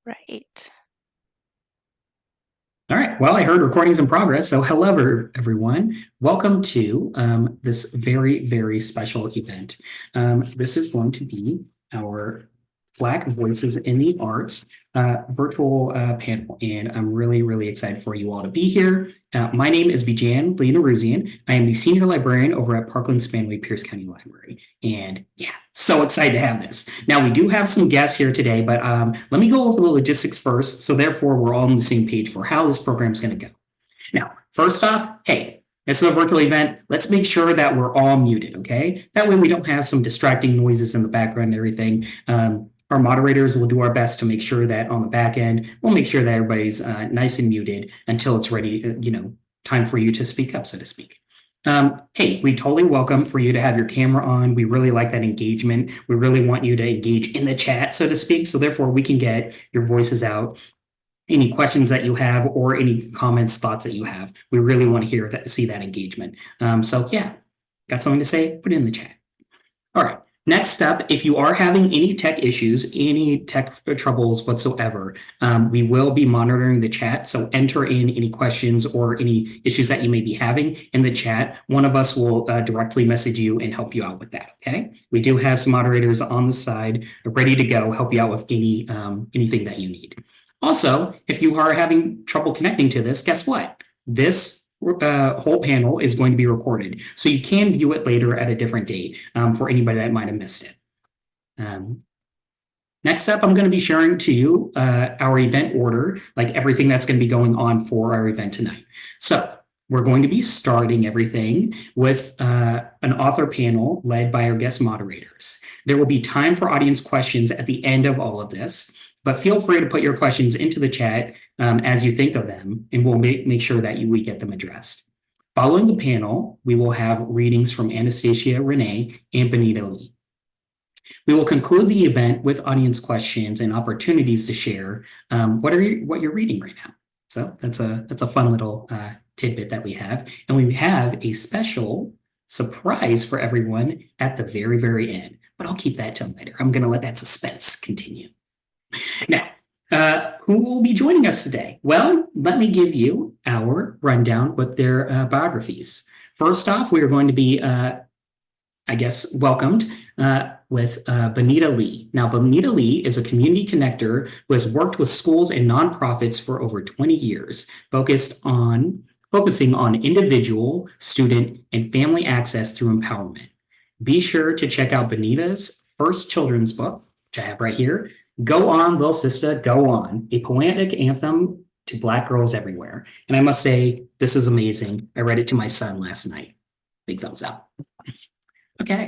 Right. All right. Well, I heard recordings in progress. So, hello, everyone. Welcome to this very, very special event. This is going to be our Black Voices in the Arts virtual panel. And I'm really, really excited for you all to be here. My name is Bijan Leonaruzian. I am the senior librarian over at Parkland Spanway Pierce County Library. And yeah, so excited to have this. Now, we do have some guests here today, but let me go over the logistics first. So, therefore, we're all on the same page for how this program is going to go. Now, first off, hey, this is a virtual event. Let's make sure that we're all muted, okay? That way we don't have some distracting noises in the background and everything. Our moderators will do our best to make sure that on the back end, we'll make sure that everybody's nice and muted until it's ready, time for you to speak up, so to speak. Hey, we totally welcome for you to have your camera on. We really like that engagement. We really want you to engage in the chat, so to speak. So therefore, we can get your voices out, any questions that you have or any comments, thoughts that you have. We really want to hear that, see that engagement. So yeah, got something to say? Put it in the chat. All right. Next up, if you are having any tech issues, any tech troubles whatsoever, we will be monitoring the chat. So enter in any questions or any issues that you may be having in the chat. One of us will directly message you and help you out with that. Okay. We do have some moderators on the side ready to go, help you out with anything that you need. Also, if you are having trouble connecting to this, guess what? This whole panel is going to be recorded. So you can view it later at a different date for anybody that might have missed it. Next up, I'm going to be sharing to you our event order, like everything that's going to be going on for our event tonight. So we're going to be starting everything with an author panel led by our guest moderators. There will be time for audience questions at the end of all of this, but feel free to put your questions into the chat as you think of them, and we'll make sure that we get them addressed. Following the panel, we will have readings from Anastacia-Renee and Bonita Lee. We will conclude the event with audience questions and opportunities to share what you're reading right now. So that's a fun little tidbit that we have, and we have a special surprise for everyone at the very, very end. But I'll keep that till later. I'm going to let that suspense continue. Now, who will be joining us today? Well, let me give you our rundown with their biographies. First off, we are going to be, welcomed with Bonita Lee. Now, Bonita Lee is a community connector who has worked with schools and nonprofits for over 20 years, focusing on individual, student, and family access through empowerment. Be sure to check out Bonita's first children's book, which I have right here, Go On, Little Sister, Go On, a poetic anthem to Black girls everywhere. And I must say, this is amazing. I read it to my son last night. Big thumbs up. Okay.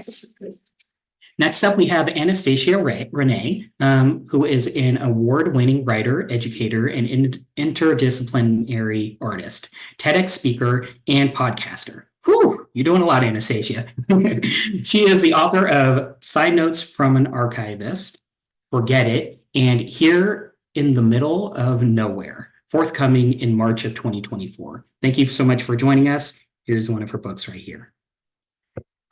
Next up, we have Anastacia-Renee, who is an award-winning writer, educator, and interdisciplinary artist, TEDx speaker, and podcaster. Whew, you're doing a lot, Anastacia. She is the author of Side Notes from an Archivist, Forget It, and Here in the Middle of Nowhere, forthcoming in March of 2024. Thank you so much for joining us. Here's one of her books right here.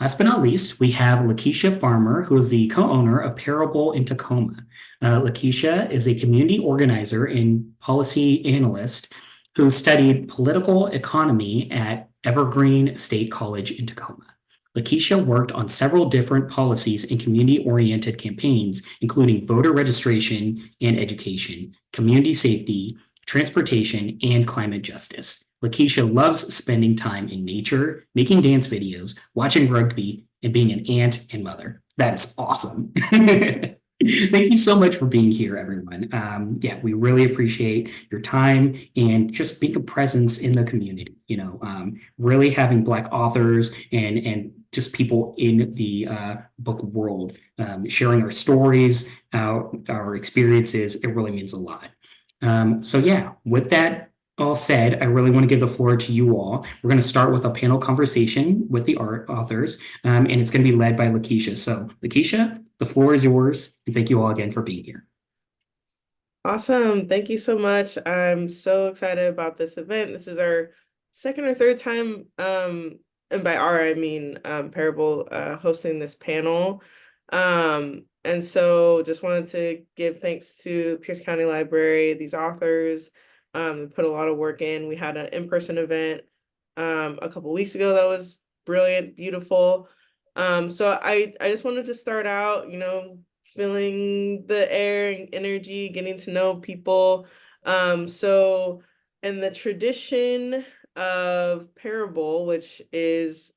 Last but not least, we have Lakeisha Farmer, who is the co-owner of Parable in Tacoma. Lakeisha is a community organizer and policy analyst who studied political economy at Evergreen State College in Tacoma. Lakeisha worked on several different policies and community-oriented campaigns, including voter registration and education, community safety, transportation, and climate justice. Lakeisha loves spending time in nature, making dance videos, watching rugby, and being an aunt and mother. That is awesome. Thank you so much for being here, everyone. We really appreciate your time and just being a presence in the community. Really having Black authors and just people in the book world sharing our stories, our experiences. It really means a lot. With that all said, I really want to give the floor to you all. We're going to start with a panel conversation with the authors, and it's going to be led by Lakeisha. So, Lakeisha, the floor is yours, and thank you all again for being here. Awesome. Thank you so much. I'm so excited about this event. This is our second or third time, and by our, I mean Parable hosting this panel. And so just wanted to give thanks to Pierce County Library, these authors, put a lot of work in. We had an in-person event a couple weeks ago that was brilliant, beautiful. So I just wanted to start out, feeling the air and energy, getting to know people. So in the tradition of parable, which is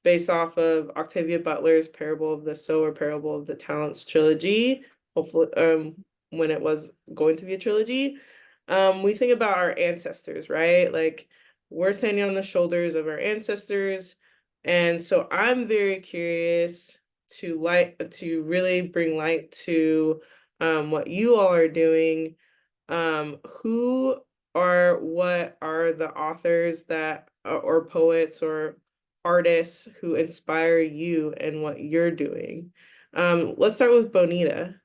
based off of Octavia Butler's Parable of the Sower, Parable of the Talents trilogy, hopefully, when it was going to be a trilogy. We think about our ancestors, right? Like we're standing on the shoulders of our ancestors. And so I'm very curious to really bring light to what you all are doing. Who are what are the authors that or poets or artists who inspire you and what you're doing? Let's start with Bonita.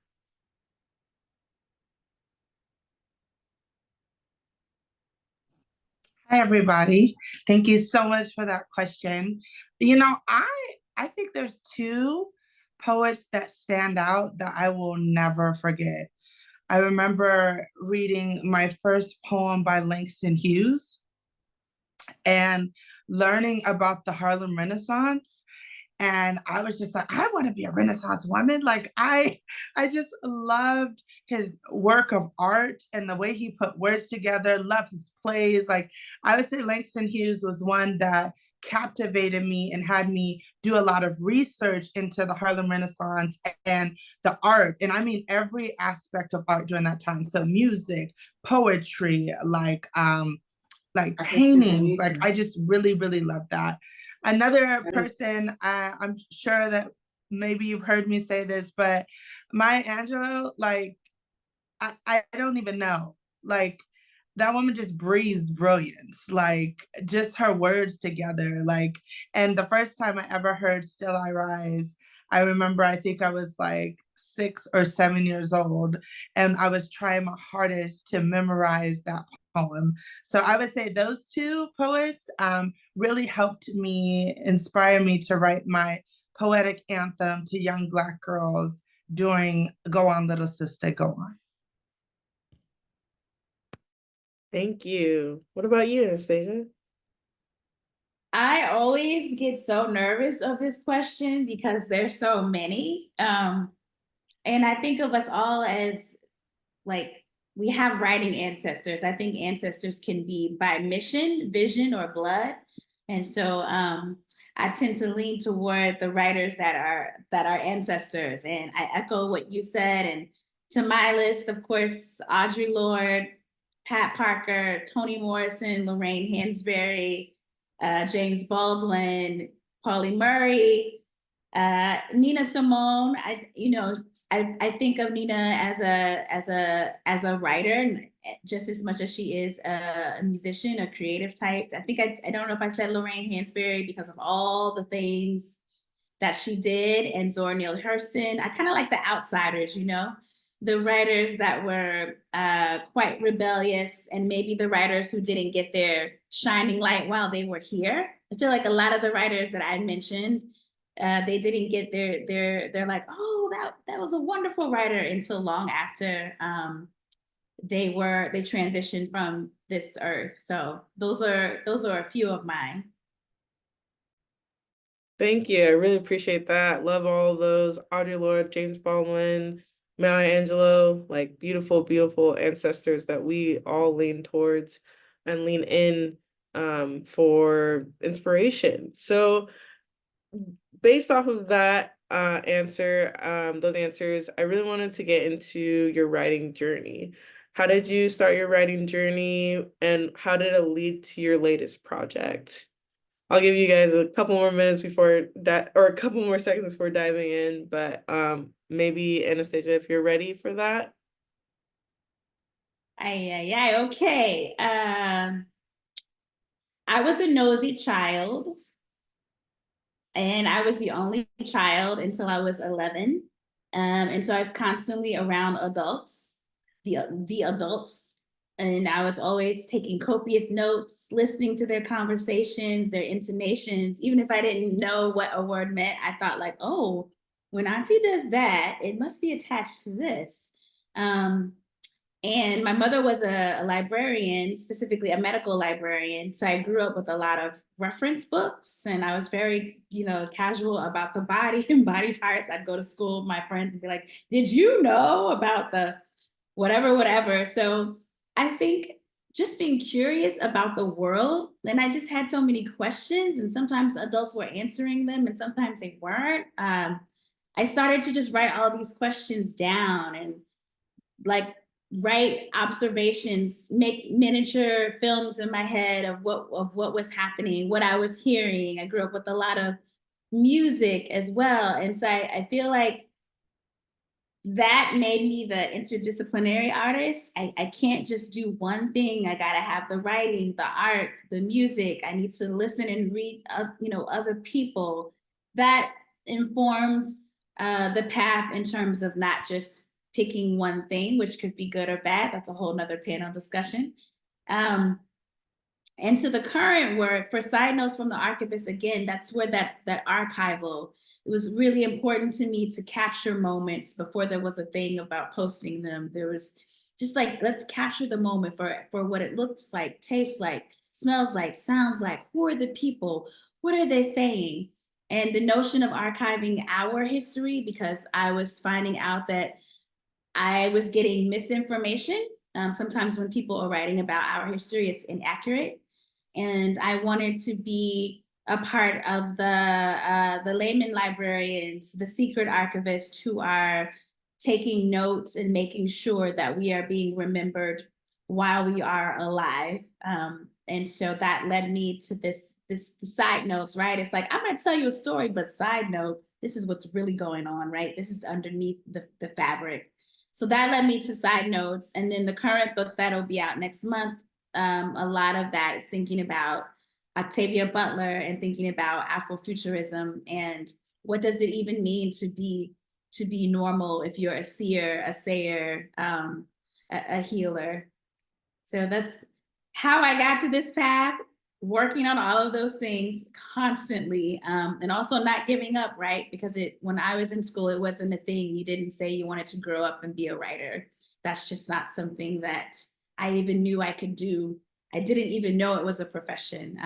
Hi, everybody. Thank you so much for that question. You know, I think there's two poets that stand out that I will never forget. I remember reading my first poem by Langston Hughes and learning about the Harlem Renaissance, and I was just like, I want to be a Renaissance woman. Like I just loved his work of art and the way he put words together. Loved his plays. Like I would say Langston Hughes was one that captivated me and had me do a lot of research into the Harlem Renaissance and the art. And I mean every aspect of art during that time. So music, poetry, like paintings. Like I just really, really love that. Another person, I'm sure that maybe you've heard me say this, but Maya Angelou, like I don't even know. Like that woman just breathes brilliance. Like just her words together. Like, and the first time I ever heard Still I Rise, I remember I think I was like 6 or 7 years old, and I was trying my hardest to memorize that poem. So I would say those two poets really helped me, inspire me to write my poetic anthem to young Black girls during Go On Little Sister, Go On. Thank you. What about you, Anastasia? I always get so nervous of this question because there's so many. And I think of us all as like we have writing ancestors. I think ancestors can be by mission, vision, or blood. And so I tend to lean toward the writers that are ancestors. And I echo what you said. And to my list, of course, Audre Lorde, Pat Parker, Toni Morrison, Lorraine Hansberry, James Baldwin, Pauli Murray, Nina Simone. I think of Nina as a writer, and just as much as she is a musician, a creative type. I think I don't know if I said Lorraine Hansberry because of all the things that she did, and Zora Neale Hurston. I kind of like the outsiders, the writers that were quite rebellious, and maybe the writers who didn't get their shining light while they were here. I feel like a lot of the writers that I mentioned, they didn't get they're like, oh, that was a wonderful writer until long after they transitioned from this earth. So those are a few of mine. Thank you. I really appreciate that. Love all those. Audre Lorde, James Baldwin, Maya Angelou, like beautiful, beautiful ancestors that we all lean towards and lean in for inspiration. So based off of that those answers, I really wanted to get into your writing journey. How did you start your writing journey, and how did it lead to your latest project? I'll give you guys a couple more minutes before that, or a couple more seconds before diving in, but maybe Anastasia, if you're ready for that. Okay. I was a nosy child, and I was the only child until I was 11. And so I was constantly around adults, the adults, and I was always taking copious notes, listening to their conversations, their intonations. Even if I didn't know what a word meant, I thought like, oh, when Auntie does that, it must be attached to this. And my mother was a librarian, specifically a medical librarian. So I grew up with a lot of reference books, and I was very, casual about the body and body parts. I'd go to school with my friends and be like, did you know about the whatever, whatever? So I think just being curious about the world, and I just had so many questions, and sometimes adults were answering them and sometimes they weren't. I started to just write all these questions down and like write observations, make miniature films in my head of what was happening, what I was hearing. I grew up with a lot of music as well. And so I feel like that made me the interdisciplinary artist. I can't just do one thing. I gotta have the writing, the art, the music. I need to listen and read, other people. That informed the path in terms of not just picking one thing, which could be good or bad. That's a whole nother panel discussion. And to the current work, for side notes from the archivist, again, that's where that archival, it was really important to me to capture moments before there was a thing about posting them. There was just like, let's capture the moment for what it looks like, tastes like, smells like, sounds like, who are the people, what are they saying? And the notion of archiving our history, because I was finding out that I was getting misinformation. Sometimes when people are writing about our history, it's inaccurate. And I wanted to be a part of the layman librarians, the secret archivists who are taking notes and making sure that we are being remembered while we are alive. And so that led me to this side notes, right? It's like, I'm gonna tell you a story, but side note, this is what's really going on, right? This is underneath the fabric. So that led me to side notes. And then the current book that'll be out next month, a lot of that is thinking about Octavia Butler and thinking about Afrofuturism and what does it even mean to be normal if you're a seer, a sayer, a healer. So that's how I got to this path, working on all of those things constantly, and also not giving up, right? Because when I was in school, it wasn't a thing. You didn't say you wanted to grow up and be a writer. That's just not something that I even knew I could do. I didn't even know it was a profession.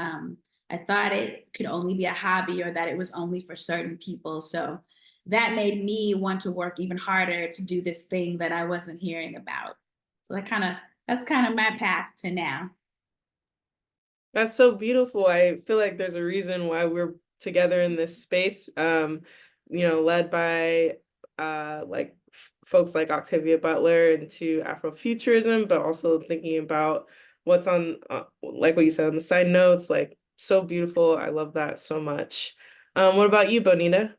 I thought it could only be a hobby or that it was only for certain people. So that made me want to work even harder to do this thing that I wasn't hearing about. So that's kind of my path to now. That's so beautiful. I feel like there's a reason why we're together in this space, led by like folks like Octavia Butler into Afrofuturism, but also thinking about what's on, like what you said on the side notes, like so beautiful. I love that so much. What about you, Bonita?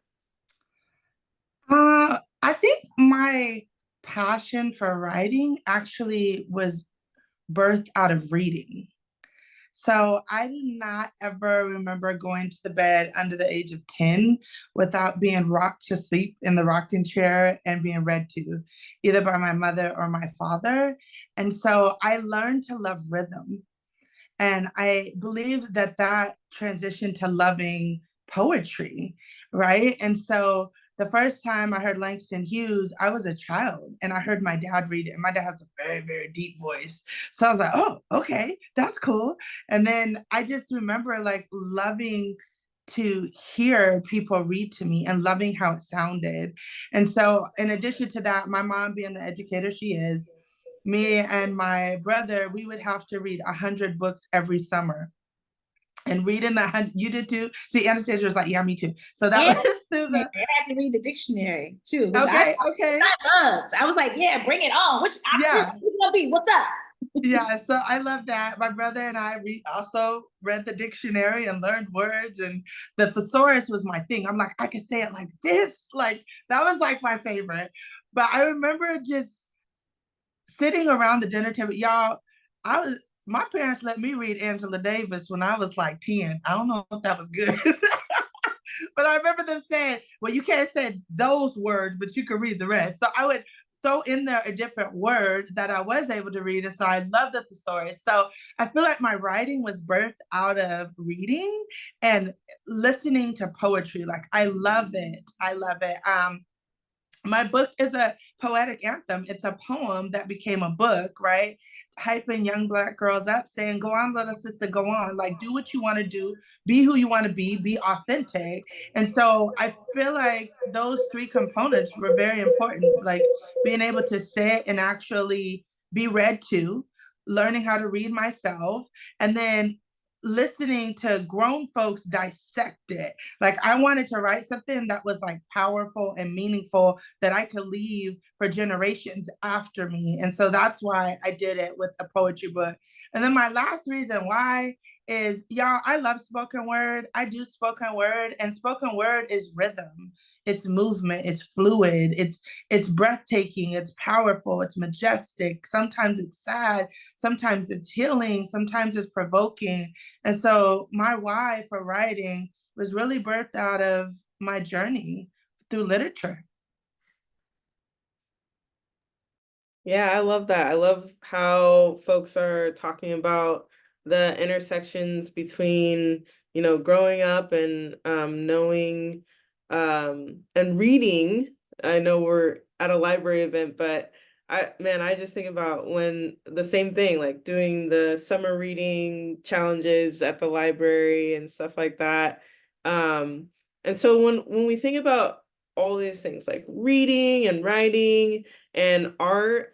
I think my passion for writing actually was birthed out of reading. So I do not ever remember going to the bed under the age of 10 without being rocked to sleep in the rocking chair and being read to, either by my mother or my father. And so I learned to love rhythm. And I believe that transition to loving poetry, right? And so the first time I heard Langston Hughes, I was a child and I heard my dad read it. And my dad has a very, very deep voice. So I was like, oh, okay, that's cool. And then I just remember like loving to hear people read to me and loving how it sounded. And so in addition to that, my mom being the educator she is, me and my brother, we would have to read 100 books every summer. And reading you did too? See, Anastasia was like, yeah, me too. So that And was through the... I had to read the dictionary too, which okay. I loved. I was like, yeah, bring it on. Which Oxford gonna be? What's up? Yeah, so I love that. My brother and I also read the dictionary and learned words, and the thesaurus was my thing. I'm like, I could say it like this. Like, that was like my favorite. But I remember just sitting around the dinner table, y'all, my parents let me read Angela Davis when I was like 10. I don't know if that was good. But I remember them saying, well, you can't say those words, but you can read the rest. So I would throw in there a different word that I was able to read. And so I loved the thesaurus. So I feel like my writing was birthed out of reading and listening to poetry. Like, I love it. I love it. My book is a poetic anthem. It's a poem that became a book, right? Hyping young Black girls up, saying, go on, little sister, go on. Like, do what you want to do, be who you want to be authentic. And so I feel like those three components were very important, like being able to sit and actually be read to, learning how to read myself, and then listening to grown folks dissect it. Like, I wanted to write something that was like powerful and meaningful that I could leave for generations after me. And so that's why I did it with a poetry book. And then my last reason why is, y'all, I love spoken word. I do spoken word, and spoken word is rhythm. It's movement, it's fluid, it's breathtaking, it's powerful, it's majestic. Sometimes it's sad, sometimes it's healing, sometimes it's provoking. And so my why for writing was really birthed out of my journey through literature. Yeah, I love that. I love how folks are talking about the intersections between, growing up and knowing and reading. I know we're at a library event, but I just think about when the same thing, like doing the summer reading challenges at the library and stuff like that. And so when we think about all these things like reading and writing and art,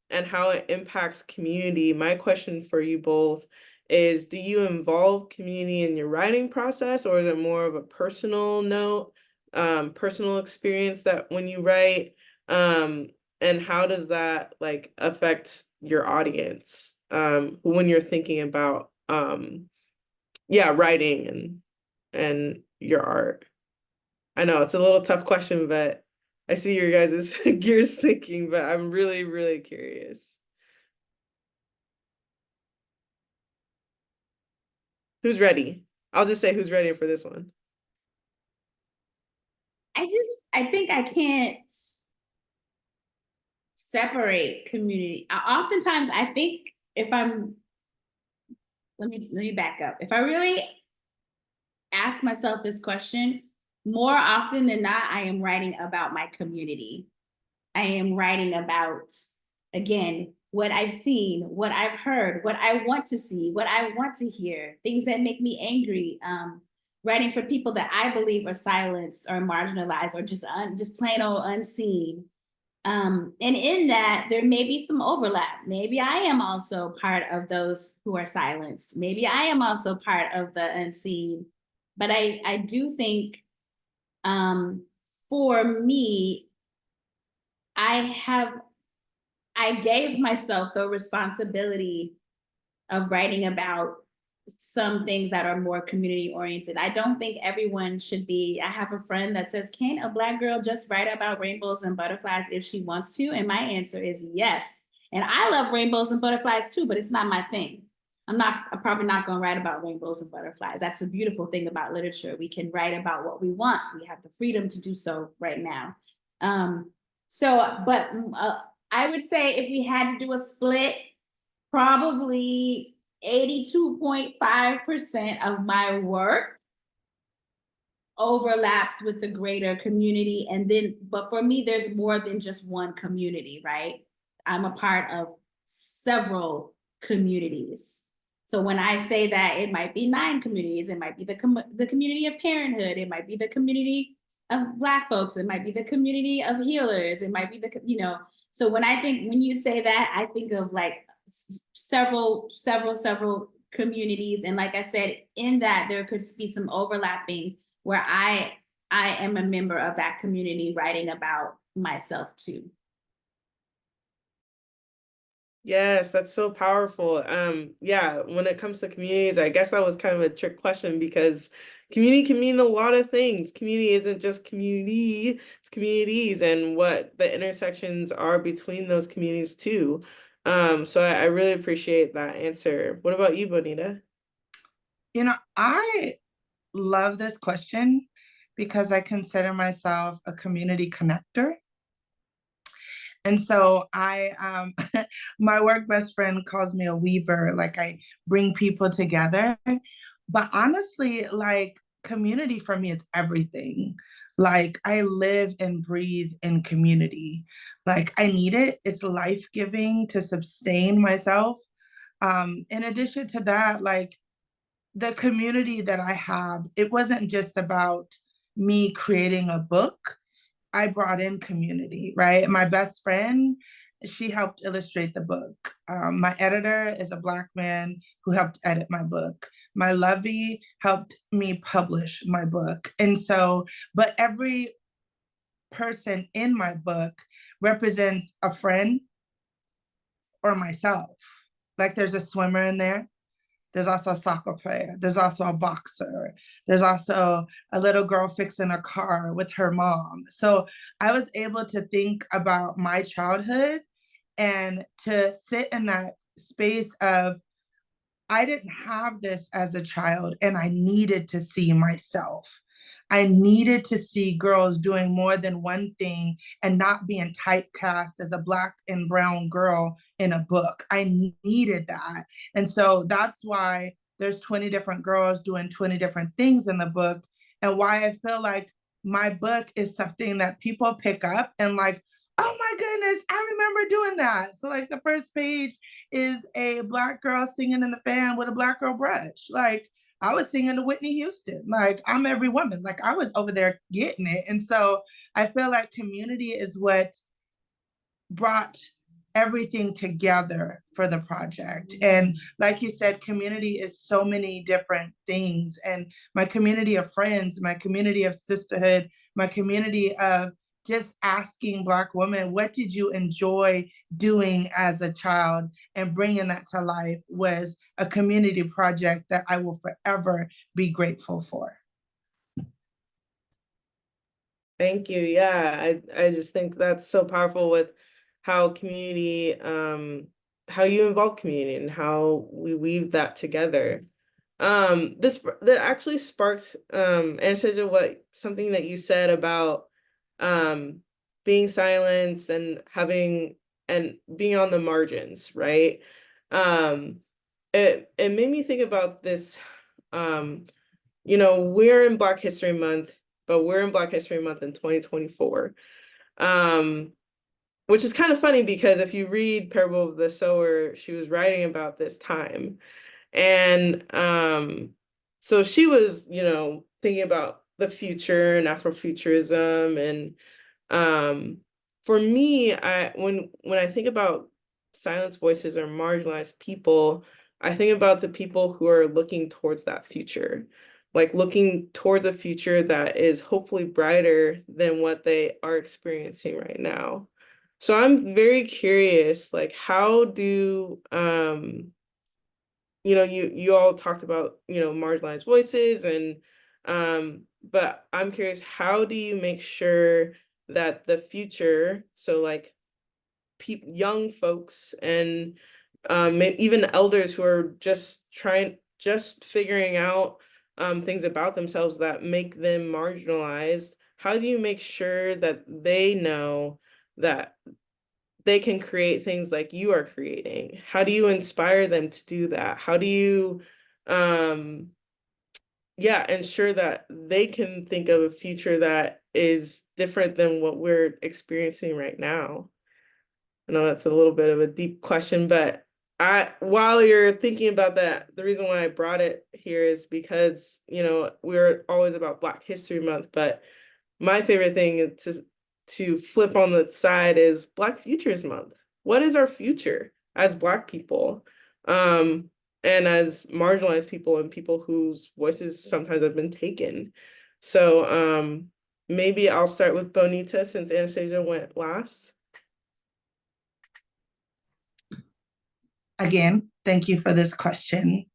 and how it impacts community, my question for you both is, do you involve community in your writing process, or is it more of a personal note, personal experience that when you write, and how does that like affect your audience, when you're thinking about, writing and your art? I know it's a little tough question, but I see your guys' gears thinking, but I'm really, really curious. Who's ready? I'll just say who's ready for this one. I think I can't separate community. Oftentimes I think if I'm, let me back up. If I really ask myself this question, more often than not, I am writing about my community. I am writing about, again, what I've seen, what I've heard, what I want to see, what I want to hear, things that make me angry. Writing for people that I believe are silenced or marginalized or just plain old unseen. And in that, there may be some overlap. Maybe I am also part of those who are silenced. Maybe I am also part of the unseen. But I do think, for me, I gave myself the responsibility of writing about some things that are more community oriented. I don't think everyone should be. I have a friend that says, can a Black girl just write about rainbows and butterflies if she wants to? And my answer is yes. And I love rainbows and butterflies too, but it's not my thing. I'm probably not going to write about rainbows and butterflies. That's the beautiful thing about literature. We can write about what we want. We have the freedom to do so right now. But I would say if we had to do a split, probably 82.5% of my work overlaps with the greater community. And then, but for me, there's more than just one community, right? I'm a part of several communities. So when I say that, it might be 9 communities, it might be the community of parenthood, it might be the community of Black folks, it might be the community of healers, it might be so when you say that, I think of like several communities. And like I said, in that there could be some overlapping where I am a member of that community writing about myself too. Yes, that's so powerful. Yeah, when it comes to communities, I guess that was kind of a trick question because community can mean a lot of things. Community isn't just community, it's communities and what the intersections are between those communities too. So I really appreciate that answer. What about you, Bonita? I love this question because I consider myself a community connector. And so my work best friend calls me a weaver, like I bring people together. But honestly, like community for me is everything. Like I live and breathe in community. Like I need it. It's life-giving to sustain myself. In addition to that, like the community that I have, it wasn't just about me creating a book. I brought in community, right? My best friend, she helped illustrate the book. My editor is a Black man who helped edit my book. My lovey helped me publish my book. And so, but every person in my book represents a friend or myself. Like there's a swimmer in there. There's also a soccer player. There's also a boxer. There's also a little girl fixing a car with her mom. So I was able to think about my childhood and to sit in that space of, I didn't have this as a child, and I needed to see myself. I needed to see girls doing more than one thing and not being typecast as a Black and brown girl in a book. I needed that. And so that's why there's 20 different girls doing 20 different things in the book, and why I feel like my book is something that people pick up and like, oh my goodness, I remember doing that. So like the first page is a Black girl singing in the fan with a Black girl brush. Like I was singing to Whitney Houston. Like I'm every woman. Like I was over there getting it. And so I feel like community is what brought everything together for the project. And like you said, community is so many different things. And my community of friends, my community of sisterhood, my community of just asking Black women, what did you enjoy doing as a child, and bringing that to life was a community project that I will forever be grateful for. Thank you. Yeah, I just think that's so powerful with how community, how you involve community and how we weave that together. That actually sparked, Anastasia, something that you said about being silenced and being on the margins, right? It made me think about this. We're in Black History Month, but we're in Black History Month in 2024. Which is kind of funny because if you read Parable of the Sower, she was writing about this time. And so she was, thinking about the future and Afrofuturism. And for me, when I think about silenced voices or marginalized people, I think about the people who are looking towards that future, like looking towards a future that is hopefully brighter than what they are experiencing right now. So I'm very curious, like how do you all talked about, marginalized voices and but I'm curious, how do you make sure that the future, so like young folks and even elders who are just figuring out things about themselves that make them marginalized, how do you make sure that they know that they can create things like you are creating? How do you inspire them to do that? How do you ensure that they can think of a future that is different than what we're experiencing right now? I know that's a little bit of a deep question, but while you're thinking about that, the reason why I brought it here is because, we're always about Black History Month, but my favorite thing to flip on the side is Black Futures Month. What is our future as Black people? And as marginalized people and people whose voices sometimes have been taken. So maybe I'll start with Bonita since Anastasia went last. Again, thank you for this question.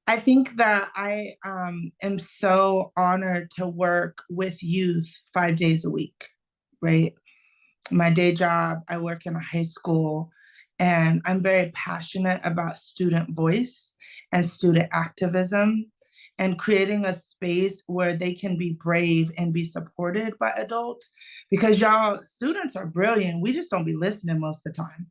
I think that I am so honored to work with youth 5 days a week, right? My day job, I work in a high school, and I'm very passionate about student voice and student activism. and creating a space where they can be brave and be supported by adults. Because y'all, students are brilliant. We just don't be listening most of the time.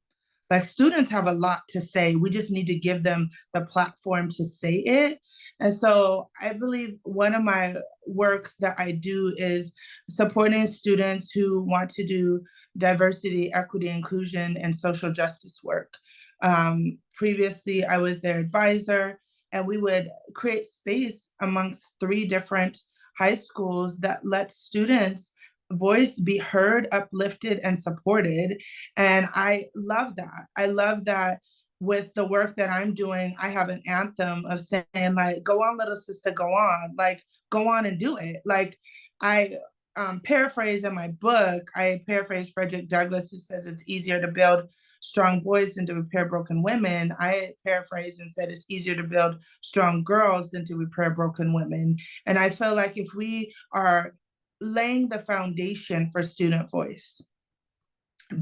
Like, students have a lot to say. We just need to give them the platform to say it. And so I believe one of my works that I do is supporting students who want to do diversity, equity, inclusion, and social justice work. Previously, I was their advisor, and we would create space amongst 3 different high schools that let students voice be heard, uplifted, and supported. And I love that. I love that with the work that I'm doing, I have an anthem of saying, like, go on, little sister, go on, like, go on and do it. Like, I paraphrase in my book, I paraphrase Frederick Douglass, who says it's easier to build strong boys than to repair broken women. I paraphrased and said it's easier to build strong girls than to repair broken women. And I feel like if we are laying the foundation for student voice,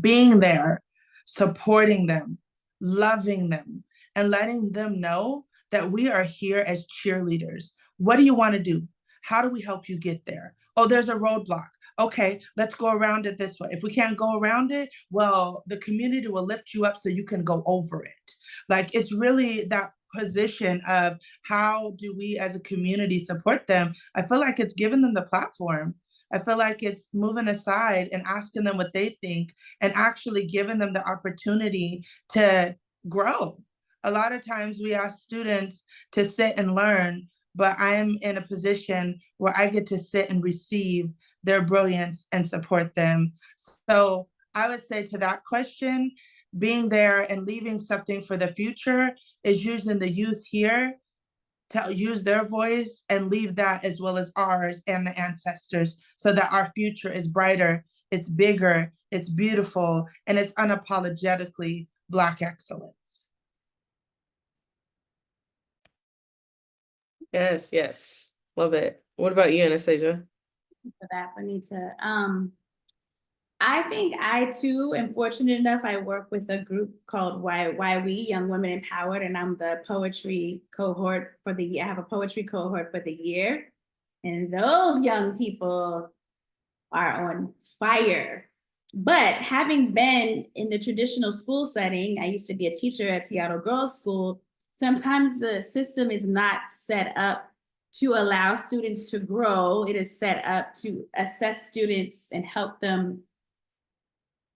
being there, supporting them, loving them, and letting them know that we are here as cheerleaders. What do you want to do? How do we help you get there? Oh, there's a roadblock. Okay, let's go around it this way. If we can't go around it, well, the community will lift you up so you can go over it. Like, it's really that position of how do we as a community support them? I feel like it's giving them the platform. I feel like it's moving aside and asking them what they think and actually giving them the opportunity to grow. A lot of times we ask students to sit and learn, but I am in a position where I get to sit and receive their brilliance and support them. So I would say to that question, being there and leaving something for the future is using the youth here to use their voice and leave that as well as ours and the ancestors, so that our future is brighter, it's bigger, it's beautiful, and it's unapologetically Black excellence. Yes, yes. Love it. What about you, Anastasia? For that, Bonita. I think I too am fortunate enough. I work with a group called Why We Young Women Empowered, and I'm the poetry cohort for the year. I have a poetry cohort for the year, and those young people are on fire. But having been in the traditional school setting, I used to be a teacher at Seattle Girls School. Sometimes the system is not set up to allow students to grow. It is set up to assess students and help them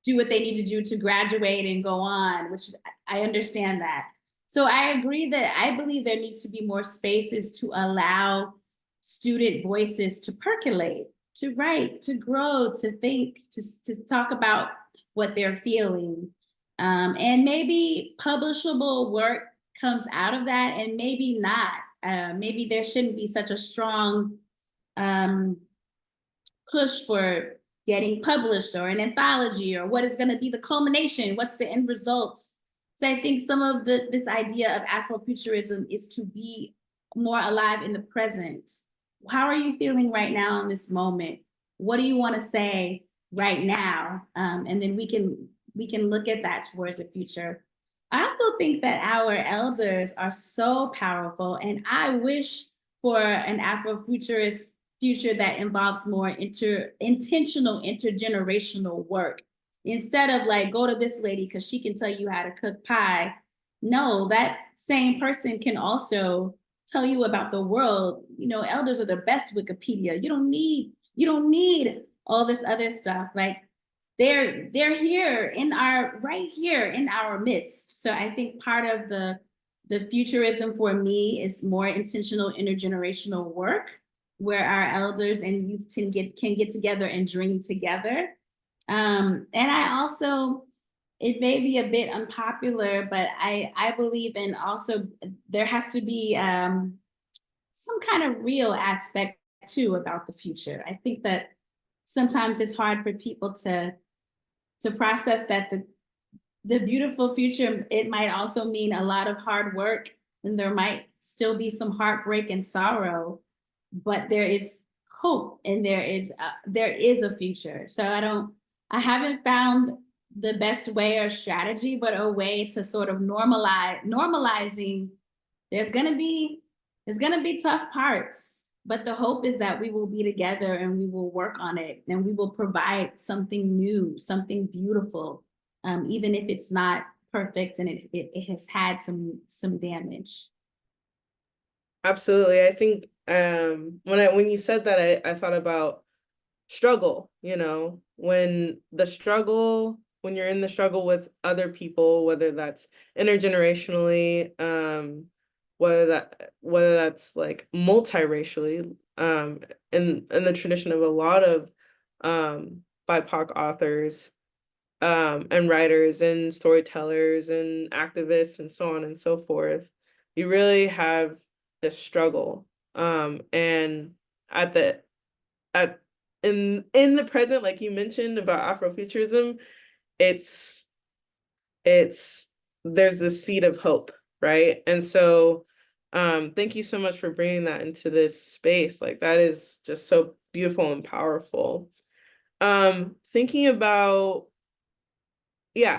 do what they need to do to graduate and go on, which I understand that. So I agree that I believe there needs to be more spaces to allow student voices to percolate, to write, to grow, to think, to talk about what they're feeling. And maybe publishable work comes out of that, and maybe not. Maybe there shouldn't be such a strong push for getting published or an anthology, or what is going to be the culmination, what's the end result. So I think some of this idea of Afrofuturism is to be more alive in the present. How are you feeling right now in this moment? What do you want to say right now? And then we can look at that towards the future. I also think that our elders are so powerful, and I wish for an Afrofuturist future that involves more intentional intergenerational work. Instead of like, go to this lady because she can tell you how to cook pie. No, that same person can also tell you about the world. You know, elders are the best Wikipedia. You don't need all this other stuff. Like, they're here right here in our midst. So I think part of the futurism for me is more intentional intergenerational work, where our elders and youth can get together and dream together. And I also, it may be a bit unpopular, but I believe in also there has to be some kind of real aspect too about the future. I think that sometimes it's hard for people to process that the beautiful future, it might also mean a lot of hard work, and there might still be some heartbreak and sorrow, but there is hope, and there is a future. So I haven't found the best way or strategy, but a way to sort of normalizing there's going to be It's going to be tough parts, but the hope is that we will be together and we will work on it and we will provide something new, something beautiful, even if it's not perfect and it has had some damage. Absolutely. I think when you said that, I thought about struggle, you know, when you're in the struggle with other people, whether that's intergenerationally, whether that's like multiracially, in the tradition of a lot of BIPOC authors, and writers and storytellers and activists and so on and so forth, you really have this struggle. And at the at in the present, like you mentioned about Afrofuturism, it's there's this seed of hope, right? And so thank you so much for bringing that into this space. Like that is just so beautiful and powerful. Thinking about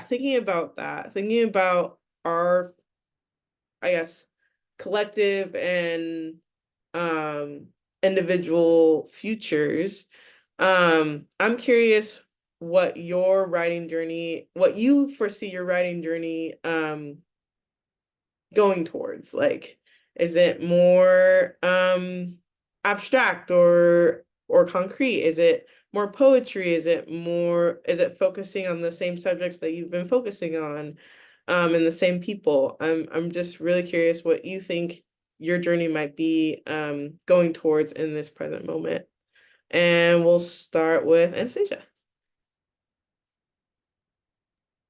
thinking about our, I guess, collective and individual futures. I'm curious what you foresee your writing journey going towards. Like, is it more abstract or concrete? Is it more poetry? Is it focusing on the same subjects that you've been focusing on, and the same people? I'm just really curious what you think your journey might be going towards in this present moment. And we'll start with Anastacia.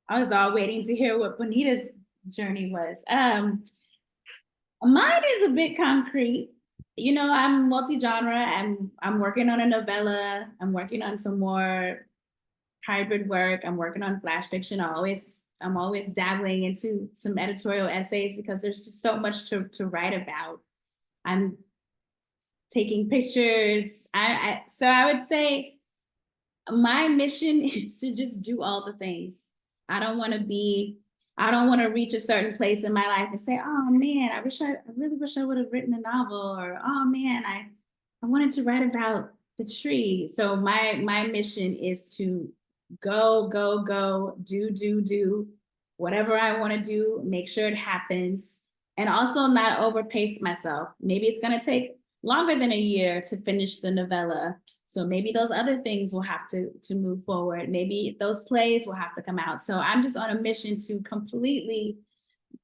I was all waiting to hear what Bonita's journey was. Mine is a bit concrete. You know, I'm multi-genre. I'm working on a novella. I'm working on some more hybrid work. I'm working on flash fiction. I'm always dabbling into some editorial essays because there's just so much to write about. I'm taking pictures. So I would say my mission is to just do all the things. I don't want to reach a certain place in my life and say, oh man, I really wish I would have written a novel, or oh man, I wanted to write about the tree. So my mission is to go, do whatever I want to do, make sure it happens, and also not overpace myself. Maybe it's going to take longer than a year to finish the novella. So maybe those other things will have to move forward. Maybe those plays will have to come out. So I'm just on a mission to completely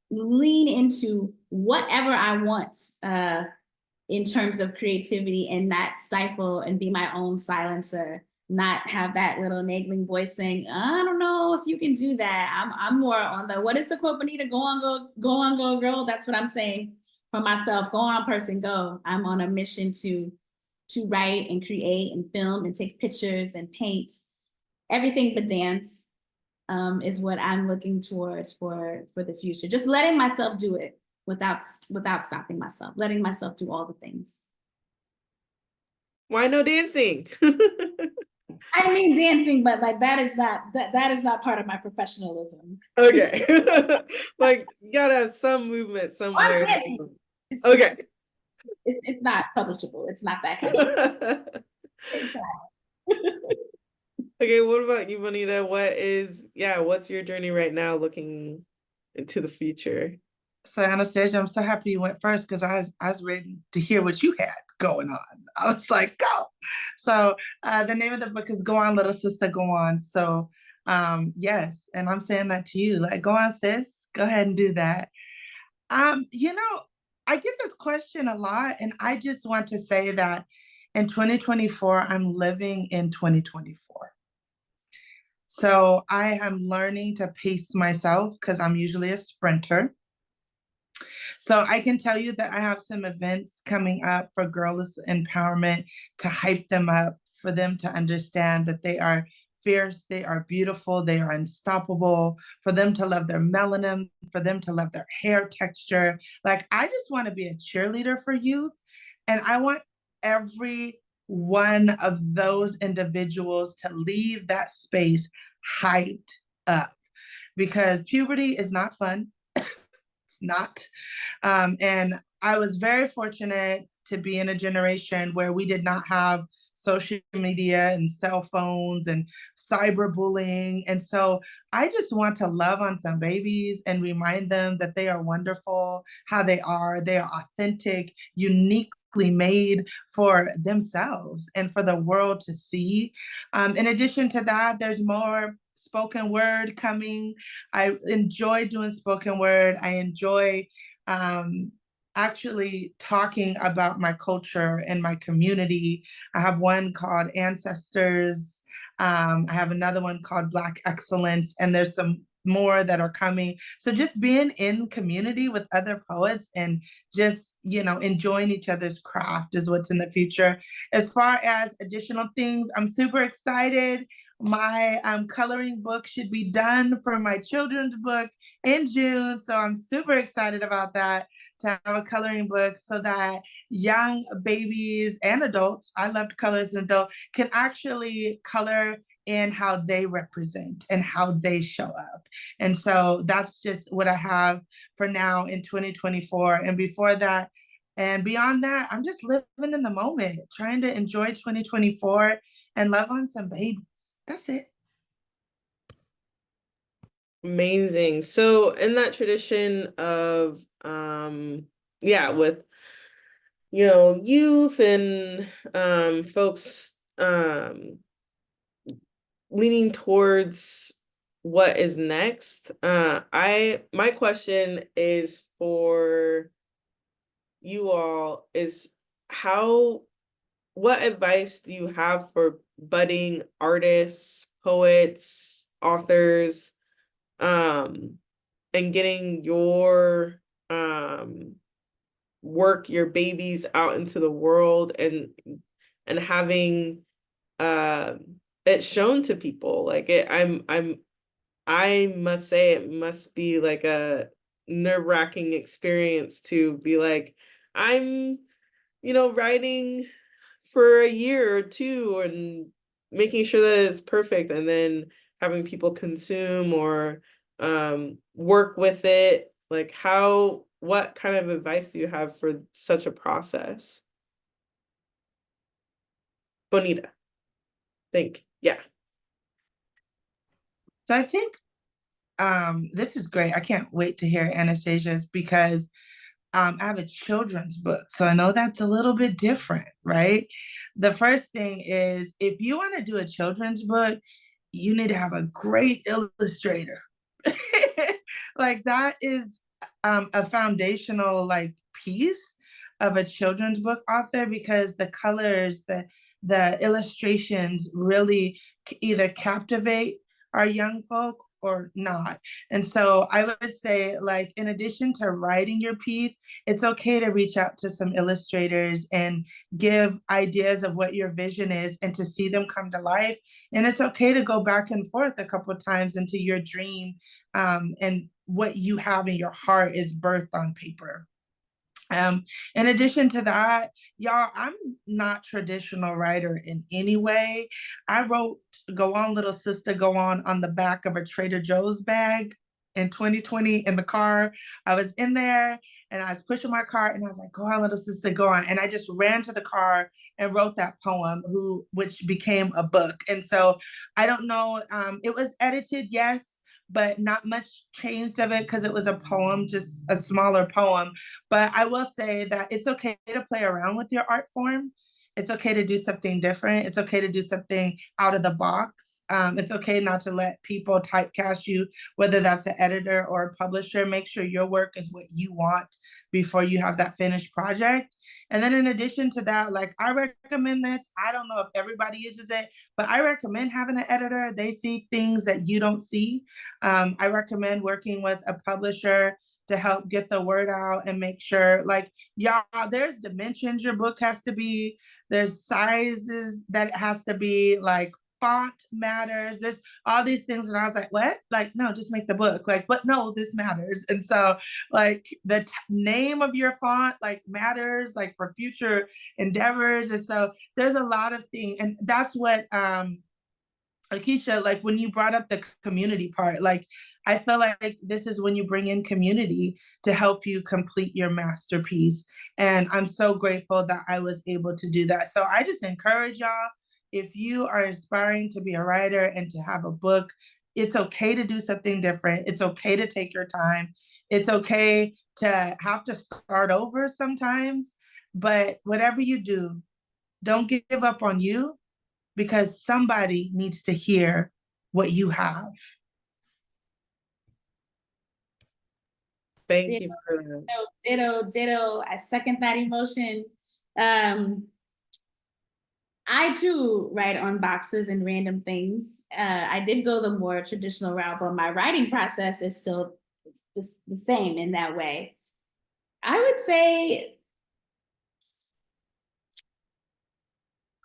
lean into whatever I want in terms of creativity and not stifle and be my own silencer, not have that little nagging voice saying, I don't know if you can do that. I'm more on the, what is the quote, Bonita? Go on, go, girl. That's what I'm saying for myself. Go on, person, go. I'm on a mission to write and create and film and take pictures and paint. Everything but dance is what I'm looking towards for the future. Just letting myself do it without stopping myself, letting myself do all the things. Why no dancing? I mean dancing, but like that is not part of my professionalism. Okay. Like you gotta have some movement somewhere. Okay. It's not publishable. It's not that kind of Okay, what about you, Bonita? What's your journey right now looking into the future? So Anastasia, I'm so happy you went first because I was ready to hear what you had going on. I was like, go. So the name of the book is Go On, Little Sister, Go On. So yes, and I'm saying that to you, like, go on, sis, go ahead and do that. You know, I get this question a lot, and I just want to say that in 2024, I'm living in 2024. So I am learning to pace myself because I'm usually a sprinter. So I can tell you that I have some events coming up for girls' empowerment to hype them up, for them to understand that they are fierce, they are beautiful, they are unstoppable, for them to love their melanin, for them to love their hair texture. Like, I just want to be a cheerleader for youth. And I want every one of those individuals to leave that space hyped up, because puberty is not fun. It's not. And I was very fortunate to be in a generation where we did not have social media and cell phones and cyberbullying. And so I just want to love on some babies and remind them that they are wonderful, how they are. They are authentic, uniquely made for themselves and for the world to see. In addition to that, there's more spoken word coming. I enjoy doing spoken word. I enjoy um, actually talking about my culture and my community. I have one called Ancestors. I have another one called Black Excellence, and there's some more that are coming. So just being in community with other poets and just, enjoying each other's craft is what's in the future. As far as additional things, I'm super excited. My coloring book should be done for my children's book in June. So I'm super excited about that, to have a coloring book so that young babies and adults, I love to color as an adult, can actually color in how they represent and how they show up. And so that's just what I have for now in 2024. And before that, and beyond that, I'm just living in the moment, trying to enjoy 2024 and love on some babies. That's it. Amazing. So in that tradition of with youth and folks leaning towards what is next, my question is for you all is what advice do you have for budding artists, poets, authors, and getting your work, your babies out into the world and having it shown to people? Like I must say it must be like a nerve-wracking experience to be like, I'm writing for a year or two and making sure that it's perfect, and then having people consume or work with it. Like what kind of advice do you have for such a process? Bonita, yeah. So I think this is great. I can't wait to hear Anastasia's, because I have a children's book, so I know that's a little bit different, right? The first thing is, if you want to do a children's book, you need to have a great illustrator. Like that is a foundational piece of a children's book author, because the colors, the illustrations really either captivate our young folk or not. And so I would say, in addition to writing your piece, it's okay to reach out to some illustrators and give ideas of what your vision is and to see them come to life. And it's okay to go back and forth a couple of times until your dream and what you have in your heart is birthed on paper. In addition to that, y'all, I'm not traditional writer in any way. I wrote Go On Little Sister, Go On the back of a Trader Joe's bag in 2020 in the car. I was in there and I was pushing my car and I was like, go on, little sister, go on. And I just ran to the car and wrote that poem, which became a book. And so I don't know, it was edited, yes, but not much changed of it because it was a poem, just a smaller poem. But I will say that it's okay to play around with your art form. It's okay to do something different. It's okay to do something out of the box. It's okay not to let people typecast you, whether that's an editor or a publisher. Make sure your work is what you want before you have that finished project. And then in addition to that, I recommend this. I don't know if everybody uses it, but I recommend having an editor. They see things that you don't see. I recommend working with a publisher to help get the word out and make sure, y'all, there's dimensions your book has to be, there's sizes that it has to be, font matters, there's all these things. And I was like, what? No, just make the book. But no, this matters. And so the name of your font matters for future endeavors. And so there's a lot of things. And that's what Akeisha, like when you brought up the community part, like I feel like this is when you bring in community to help you complete your masterpiece. And I'm so grateful that I was able to do that. So I just encourage y'all, if you are aspiring to be a writer and to have a book, it's okay to do something different. It's okay to take your time. It's okay to have to start over sometimes. But whatever you do, don't give up on you, because somebody needs to hear what you have. Thank you for that. Ditto. I second that emotion. I too write on boxes and random things. I did go the more traditional route, but my writing process is still the same in that way. I would say,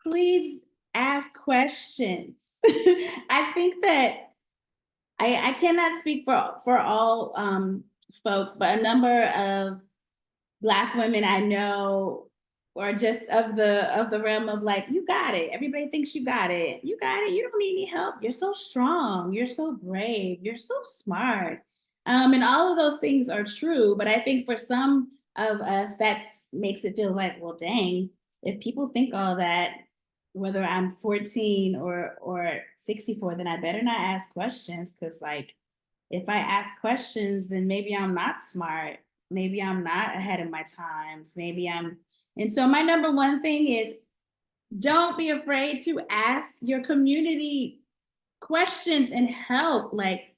please ask questions. I think that I cannot speak for all folks, but a number of Black women I know, or just of the realm of like, you got it. Everybody thinks you got it. You got it. You don't need any help. You're so strong. You're so brave. You're so smart. And all of those things are true. But I think for some of us, that makes it feel like, well, dang, if people think all that, whether I'm 14 or 64, then I better not ask questions, because like, if I ask questions, then maybe I'm not smart. Maybe I'm not ahead of my times. And so my number one thing is, don't be afraid to ask your community questions and help. Like,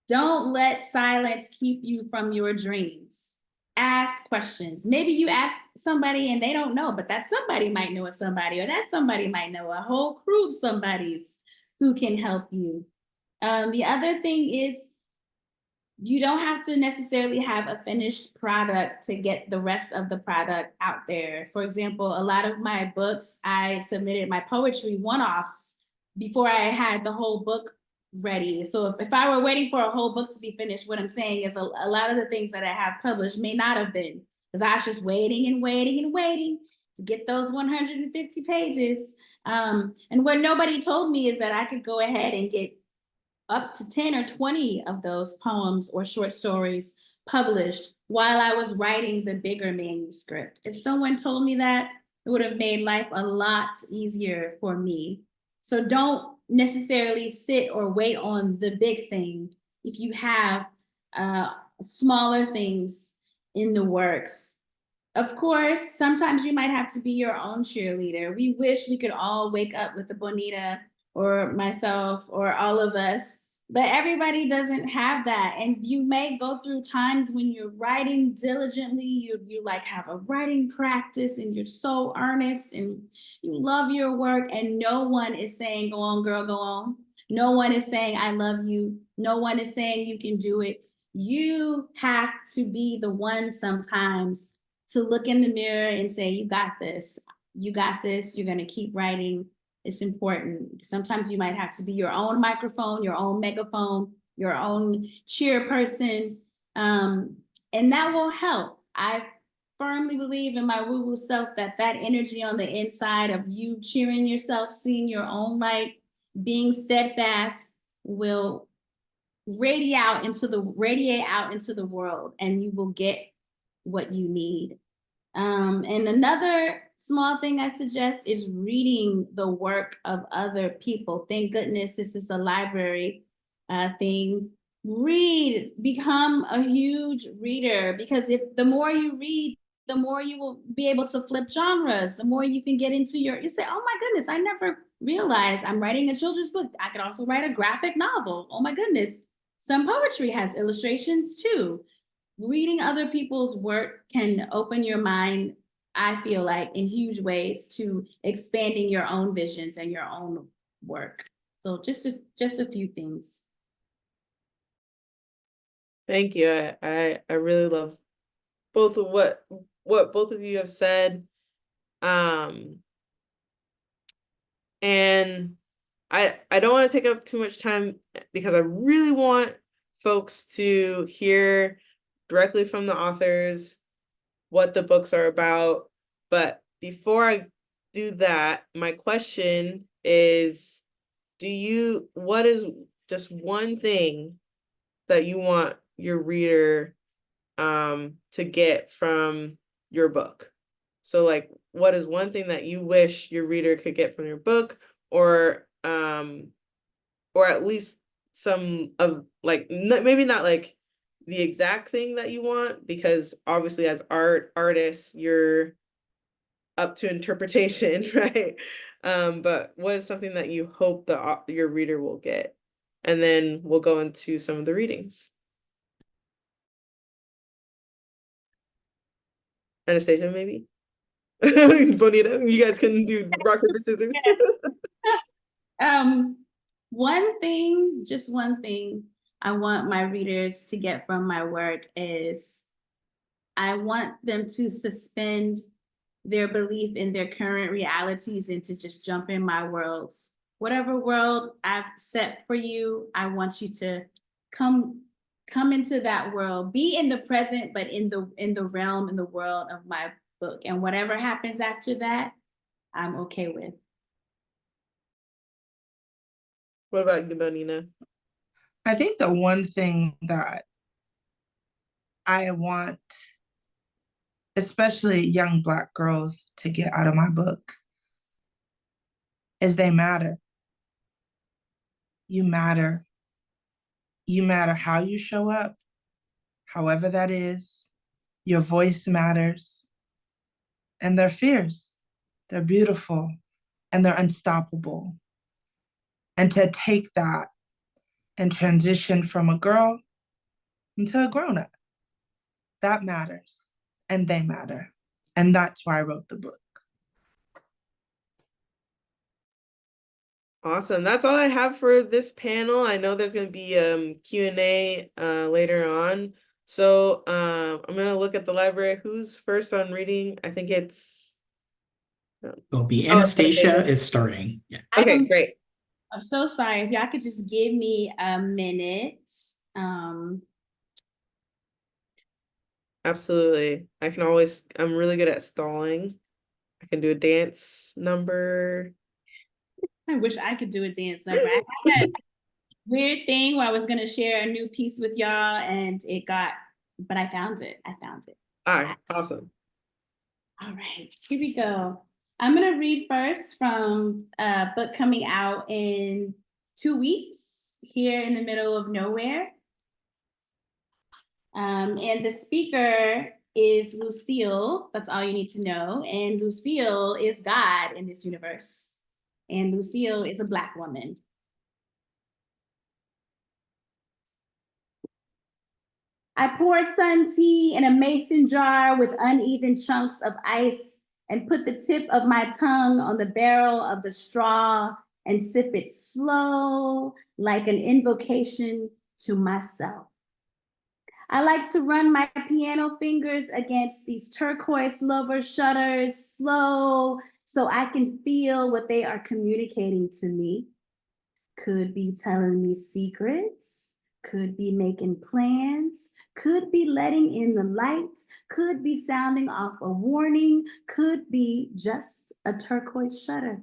don't let silence keep you from your dreams. Ask questions. Maybe you ask somebody and they don't know, but that somebody might know somebody, or that somebody might know a whole crew of somebody's who can help you. The other thing is, you don't have to necessarily have a finished product to get the rest of the product out there. For example, a lot of my books, I submitted my poetry one-offs before I had the whole book ready. So if I were waiting for a whole book to be finished, what I'm saying is a lot of the things that I have published may not have been, because I was just waiting and waiting and waiting to get those 150 pages. And what nobody told me is that I could go ahead and get up to 10 or 20 of those poems or short stories published while I was writing the bigger manuscript. If someone told me that, it would have made life a lot easier for me. So don't necessarily sit or wait on the big thing. If you have smaller things in the works, of course, sometimes you might have to be your own cheerleader. We wish we could all wake up with the Bonita or myself or all of us, but everybody doesn't have that. And you may go through times when you're writing diligently, you like have a writing practice and you're so earnest and you love your work, and no one is saying, go on, girl, go on. No one is saying, I love you. No one is saying you can do it. You have to be the one sometimes to look in the mirror and say, you got this. You got this. You're going to keep writing. It's important. Sometimes you might have to be your own microphone, your own megaphone, your own cheer person. And that will help. I firmly believe in my woo-woo self that energy on the inside of you cheering yourself, seeing your own light, being steadfast, will radiate out into the world, and you will get what you need. And another small thing I suggest is reading the work of other people. Thank goodness this is a library thing. Read, become a huge reader, because if the more you read, the more you will be able to flip genres, the more you can get into you say, oh my goodness, I never realized I'm writing a children's book. I could also write a graphic novel. Oh my goodness. Some poetry has illustrations too. Reading other people's work can open your mind, I feel like, in huge ways to expanding your own visions and your own work. So just a few things. Thank you. I really love both of what both of you have said. And I don't want to take up too much time, because I really want folks to hear directly from the authors what the books are about. But before I do that, my question is, what is just one thing that you want your reader to get from your book? So like, what is one thing that you wish your reader could get from your book, or at least some of, like, maybe not like the exact thing that you want, because obviously as artists, you're up to interpretation, right? But what is something that you hope your reader will get? And then we'll go into some of the readings. Anastasia, maybe? Bonita, you guys can do rock, paper, scissors. Just one thing I want my readers to get from my work is I want them to suspend their belief in their current realities and to just jump in my worlds. Whatever world I've set for you, I want you to come into that world, be in the present, but in the realm, in the world of my book. And whatever happens after that, I'm okay with. What about you, Bonita? I think the one thing that I want, especially young Black girls, to get out of my book is they matter. You matter. You matter how you show up, however that is. Your voice matters. And they're fierce. They're beautiful. And they're unstoppable. And to take that and transition from a girl into a grown-up, that matters. And they matter. And that's why I wrote the book. Awesome. That's all I have for this panel. I know there's going to be Q&A later on. So I'm going to look at the library. Who's first on reading? I think it's... It'll be Anastacia is starting. Yeah. Okay, great. I'm so sorry. If y'all could just give me a minute. Absolutely. I'm really good at stalling. I can do a dance number. I wish I could do a dance number. I had a weird thing where I was going to share a new piece with y'all and but I found it. All right, awesome. All right, here we go. I'm going to read first from a book coming out in 2 weeks here in the middle of nowhere. And the speaker is Lucille. That's all you need to know. And Lucille is God in this universe. And Lucille is a Black woman. I poured sun tea in a mason jar with uneven chunks of ice and put the tip of my tongue on the barrel of the straw and sip it slow, like an invocation to myself. I like to run my piano fingers against these turquoise lover shutters slow so I can feel what they are communicating to me. Could be telling me secrets, could be making plans, could be letting in the light, could be sounding off a warning, could be just a turquoise shutter.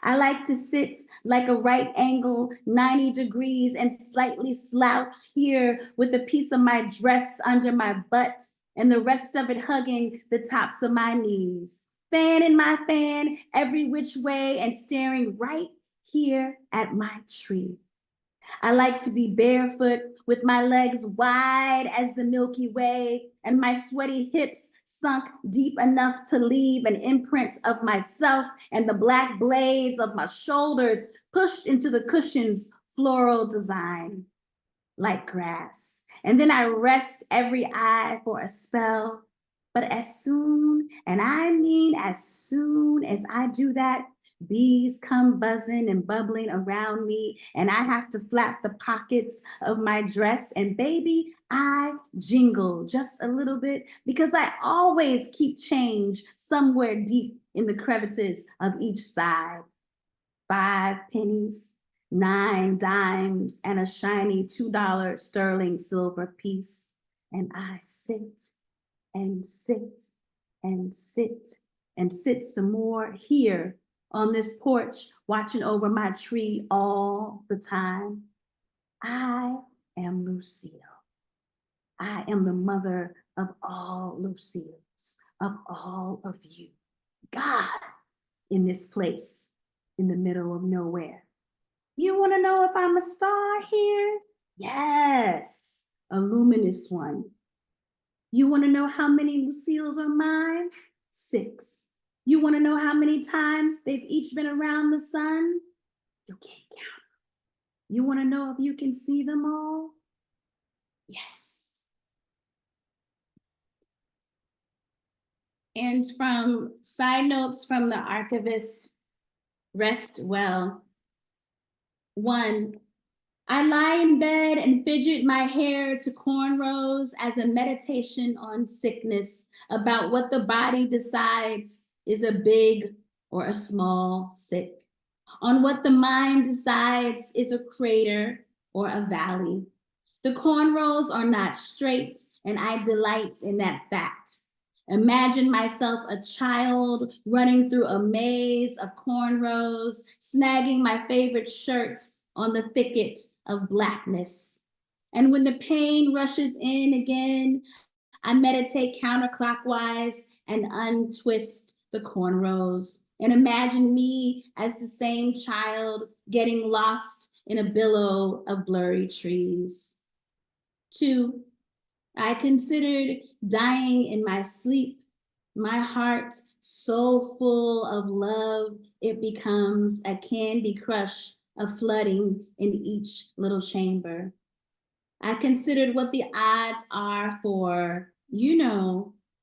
I like to sit like a right angle, 90 degrees, and slightly slouch here with a piece of my dress under my butt and the rest of it hugging the tops of my knees. Fanning my fan every which way and staring right here at my tree. I like to be barefoot with my legs wide as the Milky Way and my sweaty hips sunk deep enough to leave an imprint of myself and the black blades of my shoulders pushed into the cushion's floral design like grass. And then I rest every eye for a spell. But as soon, and I mean as soon as I do that, bees come buzzing and bubbling around me, and I have to flap the pockets of my dress, and baby, I jingle just a little bit because I always keep change somewhere deep in the crevices of each side. 5 pennies, 9 dimes, and a shiny $2 sterling silver piece, and I sit and sit and sit and sit some more here on this porch, watching over my tree all the time. I am Lucille. I am the mother of all Lucille's, of all of you. God in this place, in the middle of nowhere. You want to know if I'm a star here? Yes, a luminous one. You want to know how many Lucille's are mine? 6. You want to know how many times they've each been around the sun? You can't count. You want to know if you can see them all? Yes. And from side notes from the archivist, rest well. 1, I lie in bed and fidget my hair to cornrows as a meditation on sickness, about what the body decides is a big or a small sick, on what the mind decides is a crater or a valley. The cornrows are not straight, and I delight in that fact. Imagine myself a child running through a maze of cornrows, snagging my favorite shirt on the thicket of blackness. And when the pain rushes in again, I meditate counterclockwise and untwist the cornrows and imagine me as the same child getting lost in a billow of blurry trees. 2, I considered dying in my sleep, my heart so full of love, it becomes a candy crush of flooding in each little chamber. I considered what the odds are for,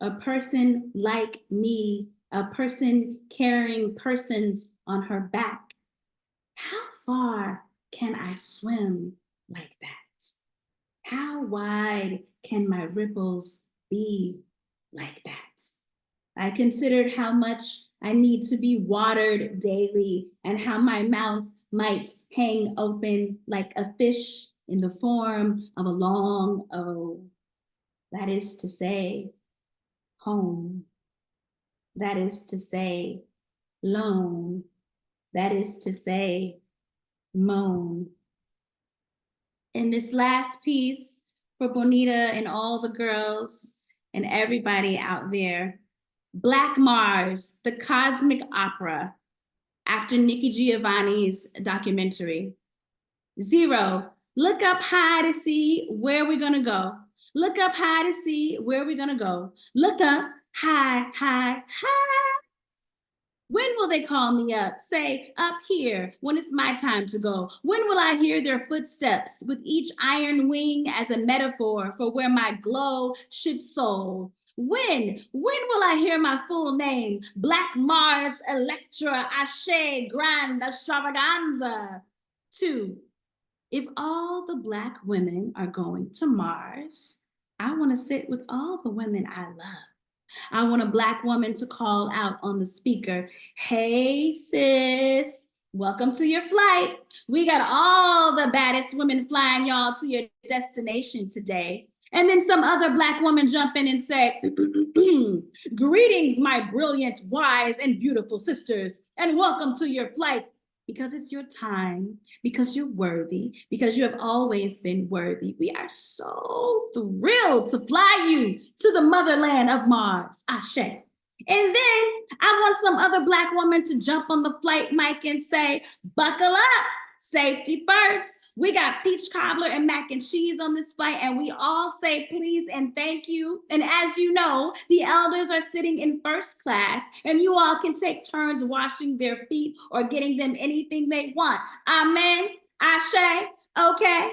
a person like me, a person carrying persons on her back. How far can I swim like that? How wide can my ripples be like that? I considered how much I need to be watered daily and how my mouth might hang open like a fish in the form of a long O. That is to say, home. That is to say, lone. That is to say, moan. In this last piece for Bonita and all the girls and everybody out there, Black Mars, the Cosmic Opera, after Nikki Giovanni's documentary. 0, look up high to see where we're gonna go. Look up high to see where we're gonna go. Look up high, high, high. When will they call me up? Say, up here, when it's my time to go. When will I hear their footsteps with each iron wing as a metaphor for where my glow should soul? When will I hear my full name? Black Mars, Electra, Ashe, Grand, Extravaganza. 2, if all the Black women are going to Mars, I want to sit with all the women I love. I want a Black woman to call out on the speaker, hey sis, welcome to your flight. We got all the baddest women flying y'all to your destination today. And then some other Black woman jump in and say, greetings, my brilliant, wise, and beautiful sisters, and welcome to your flight. Because it's your time, because you're worthy, because you have always been worthy. We are so thrilled to fly you to the motherland of Mars, Ashe. And then I want some other Black woman to jump on the flight mic and say, buckle up, safety first. We got peach cobbler and mac and cheese on this flight, and we all say please and thank you. And as you know, the elders are sitting in first class, and you all can take turns washing their feet or getting them anything they want. Amen, Ashe, okay?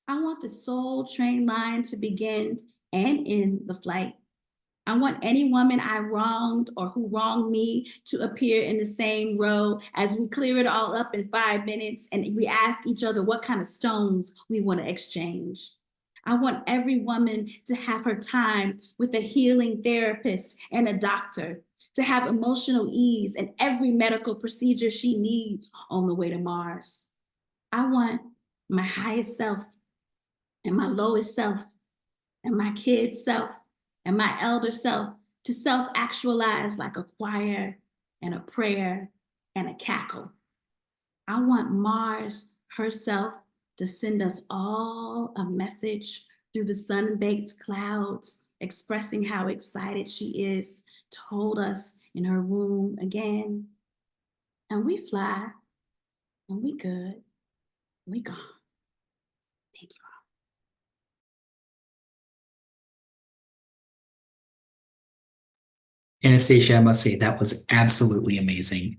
I want the Soul Train line to begin and end the flight. I want any woman I wronged or who wronged me to appear in the same row as we clear it all up in 5 minutes and we ask each other what kind of stones we want to exchange. I want every woman to have her time with a healing therapist and a doctor, to have emotional ease and every medical procedure she needs on the way to Mars. I want my highest self and my lowest self and my kid self and my elder self to self-actualize like a choir and a prayer and a cackle. I want Mars herself to send us all a message through the sun-baked clouds, expressing how excited she is to hold us in her womb again. And we fly, and we good, we gone. Thank you. Anastacia, I must say that was absolutely amazing.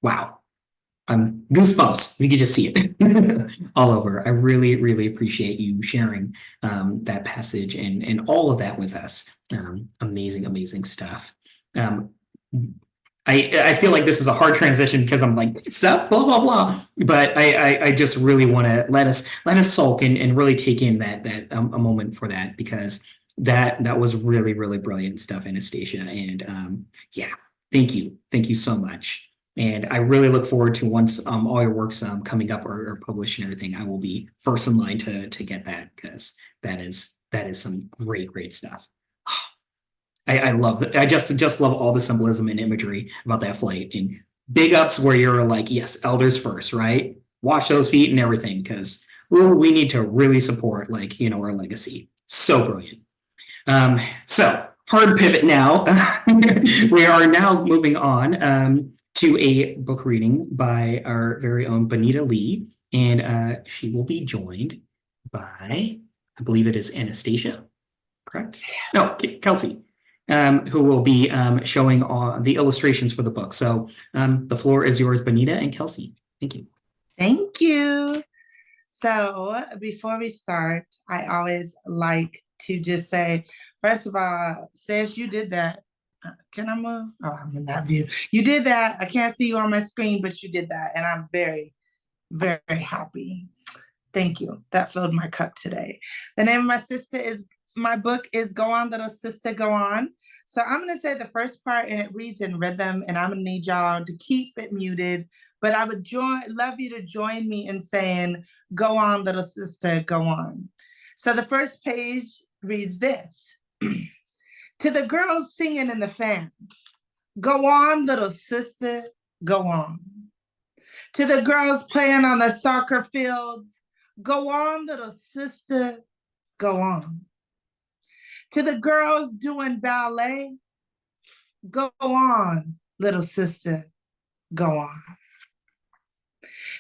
Wow. Goosebumps. We could just see it all over. I really, really appreciate you sharing that passage and all of that with us. Amazing, amazing stuff. I feel like this is a hard transition because I'm like, what's up? Blah, blah, blah. But I just really want to let us sulk and really take in that a moment for that, because that was really, really brilliant stuff, Anastacia. And yeah, thank you so much. And I really look forward to, once all your work's coming up or published and everything, I will be first in line to get that, because that is some great stuff. I love it. I just love all the symbolism and imagery about that flight, and big ups where you're like, yes, elders first, right? Wash those feet and everything, because we need to really support, like, our legacy. So brilliant. So hard pivot now. We are now moving on to a book reading by our very own Bonita Lee, and she will be joined by, I believe it is Anastacia, correct? No, Kelsey, who will be showing the illustrations for the book. So the floor is yours, Bonita and Kelsey. Thank you. Thank you. So before we start, I always like to just say, first of all, sis, you did that. Can I move? Oh, I'm in that view. You did that. I can't see you on my screen, but you did that. And I'm very, very happy. Thank you. That filled my cup today. The name of my book is Go On, Little Sister, Go On. So I'm going to say the first part, and it reads in rhythm, and I'm going to need y'all to keep it muted. But I would love you to join me in saying, go on, little sister, go on. So the first page reads this. To the girls singing in the fan, go on, little sister, go on. To the girls playing on the soccer fields, go on, little sister, go on. To the girls doing ballet, go on, little sister, go on.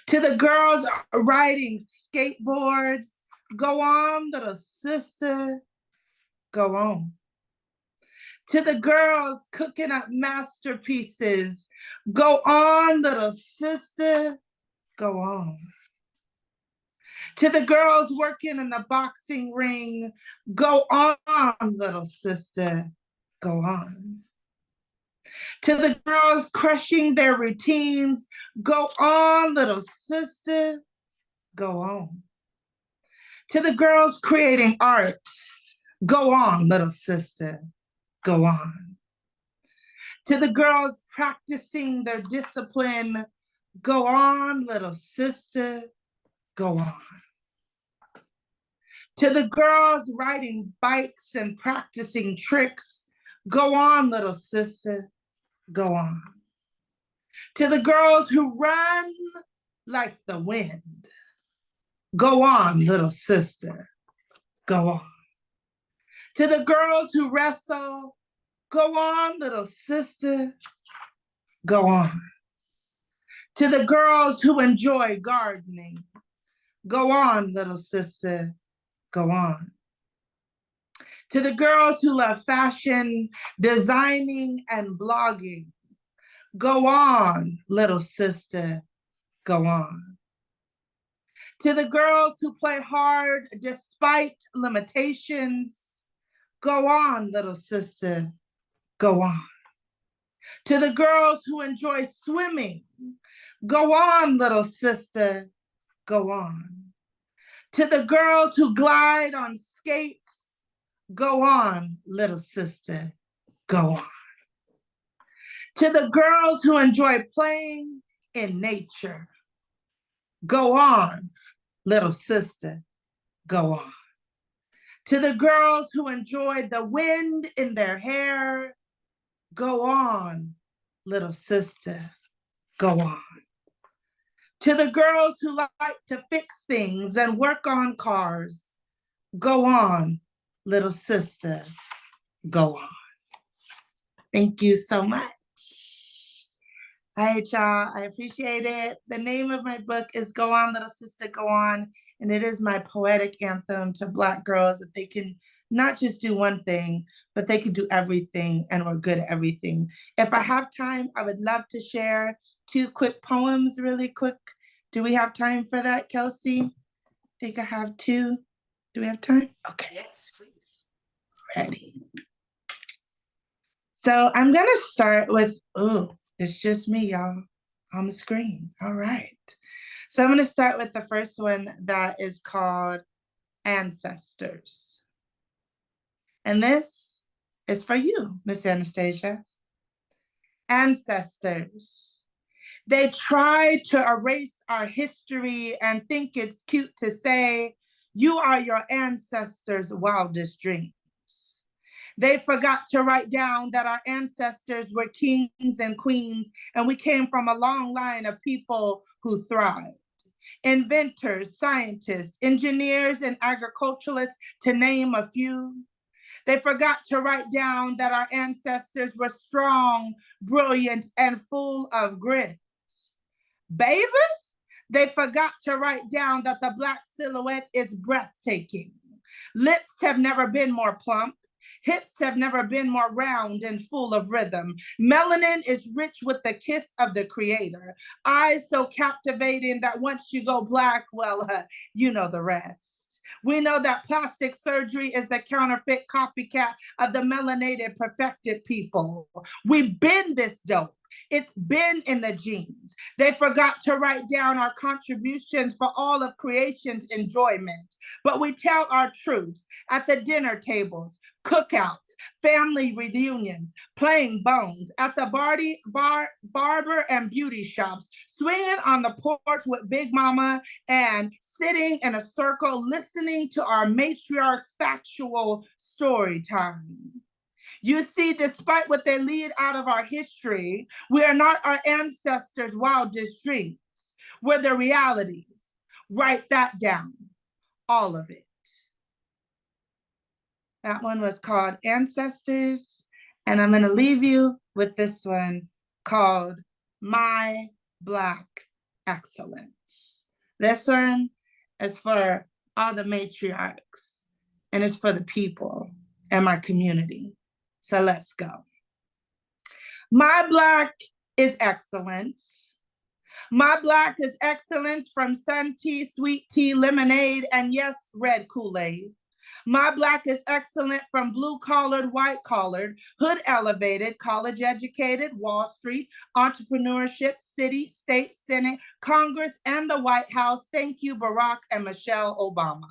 To the girls riding skateboards, go on, little sister, go on. To the girls cooking up masterpieces, go on, little sister, go on. To the girls working in the boxing ring, go on, little sister, go on. To the girls crushing their routines, go on, little sister, go on. To the girls creating art, go on, little sister, go on. To the girls practicing their discipline, go on, little sister, go on. To the girls riding bikes and practicing tricks, go on, little sister, go on. To the girls who run like the wind, go on, little sister, go on. To the girls who wrestle, go on, little sister, go on. To the girls who enjoy gardening, go on, little sister, go on. To the girls who love fashion, designing, and blogging, go on, little sister, go on. To the girls who play hard despite limitations, go on, little sister, go on. To the girls who enjoy swimming, go on, little sister, go on. To the girls who glide on skates, go on, little sister, go on. To the girls who enjoy playing in nature, go on, little sister, go on. To the girls who enjoy the wind in their hair, go on, little sister, go on. To the girls who like to fix things and work on cars, go on, little sister, go on. Thank you so much. All right, y'all, I appreciate it. The name of my book is Go On, Little Sister, Go On, and it is my poetic anthem to Black girls that they can not just do one thing, but they can do everything, and we're good at everything. If I have time, I would love to share 2 quick poems really quick. Do we have time for that, Kelsey? I think I have 2. Do we have time? Okay. Yes, please. Ready. So I'm gonna start with, it's just me, y'all, on the screen. All right. So I'm gonna start with the first one that is called Ancestors. And this is for you, Miss Anastacia. Ancestors. They try to erase our history and think it's cute to say, you are your ancestors' wildest dreams. They forgot to write down that our ancestors were kings and queens, and we came from a long line of people who thrived. Inventors, scientists, engineers, and agriculturalists, to name a few. They forgot to write down that our ancestors were strong, brilliant, and full of grit. Baby, they forgot to write down that the Black silhouette is breathtaking. Lips have never been more plump. Hips have never been more round and full of rhythm. Melanin is rich with the kiss of the creator. Eyes so captivating that once you go Black, well, you know the rest. We know that plastic surgery is the counterfeit copycat of the melanated perfected people. We've been this dope. It's been in the genes. They forgot to write down our contributions for all of creation's enjoyment. But we tell our truths at the dinner tables, cookouts, family reunions, playing bones, at the barber and beauty shops, swinging on the porch with Big Mama, and sitting in a circle listening to our matriarch's factual story time. You see, despite what they lead out of our history, we are not our ancestors' wildest dreams. We're the reality. Write that down, all of it. That one was called Ancestors, and I'm gonna leave you with this one called My Black Excellence. This one is for all the matriarchs, and it's for the people and my community. So let's go. My Black is excellence. My Black is excellence from sun tea, sweet tea, lemonade, and yes, red Kool-Aid. My Black is excellent from blue-collared, white-collared, hood elevated, college educated, Wall Street, entrepreneurship, city, state, Senate, Congress, and the White House. Thank you, Barack and Michelle Obama.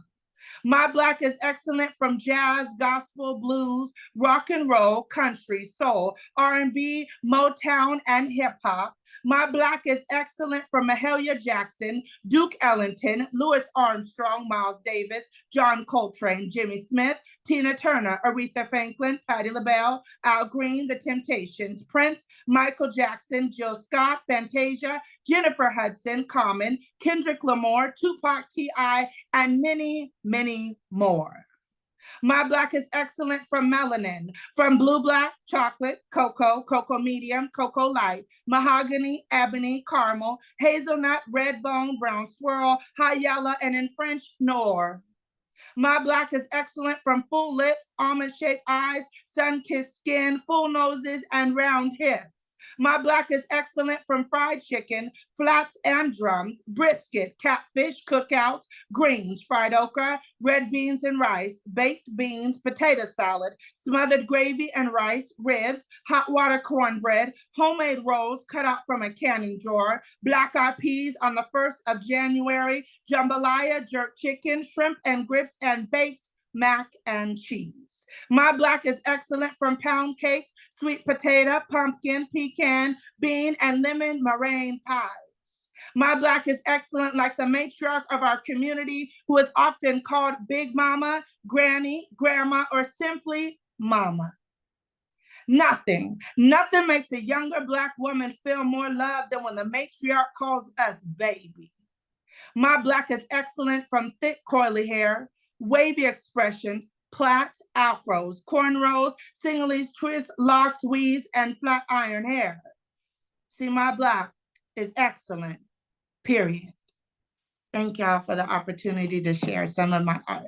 My Black is excellent from jazz, gospel, blues, rock and roll, country, soul, R&B, Motown, and hip hop. My Black is excellent from Mahalia Jackson, Duke Ellington, Louis Armstrong, Miles Davis, John Coltrane, Jimmy Smith, Tina Turner, Aretha Franklin, Patti LaBelle, Al Green, The Temptations, Prince, Michael Jackson, Jill Scott, Fantasia, Jennifer Hudson, Common, Kendrick Lamar, Tupac, T.I., and many, many more. My Black is excellent from melanin, from blue black, chocolate, cocoa, cocoa medium, cocoa light, mahogany, ebony, caramel, hazelnut, red bone, brown swirl, high yellow, and in French, noir. My Black is excellent from full lips, almond-shaped eyes, sun-kissed skin, full noses, and round hips. My Black is excellent from fried chicken, flats and drums, brisket, catfish, cookouts, greens, fried okra, red beans and rice, baked beans, potato salad, smothered gravy and rice, ribs, hot water cornbread, homemade rolls cut out from a canning drawer, black-eyed peas on the 1st of January, jambalaya, jerk chicken, shrimp and grits, and baked mac and cheese. My Black is excellent from pound cake, sweet potato, pumpkin, pecan, bean, and lemon meringue pies. My Black is excellent like the matriarch of our community, who is often called Big Mama, Granny, Grandma, or simply Mama. Nothing makes a younger Black woman feel more loved than when the matriarch calls us baby. My Black is excellent from thick coily hair, wavy expressions, plaits, afros, cornrows, singlies, twists, locks, weaves, and flat iron hair. See, my Black is excellent, period. Thank y'all for the opportunity to share some of my art.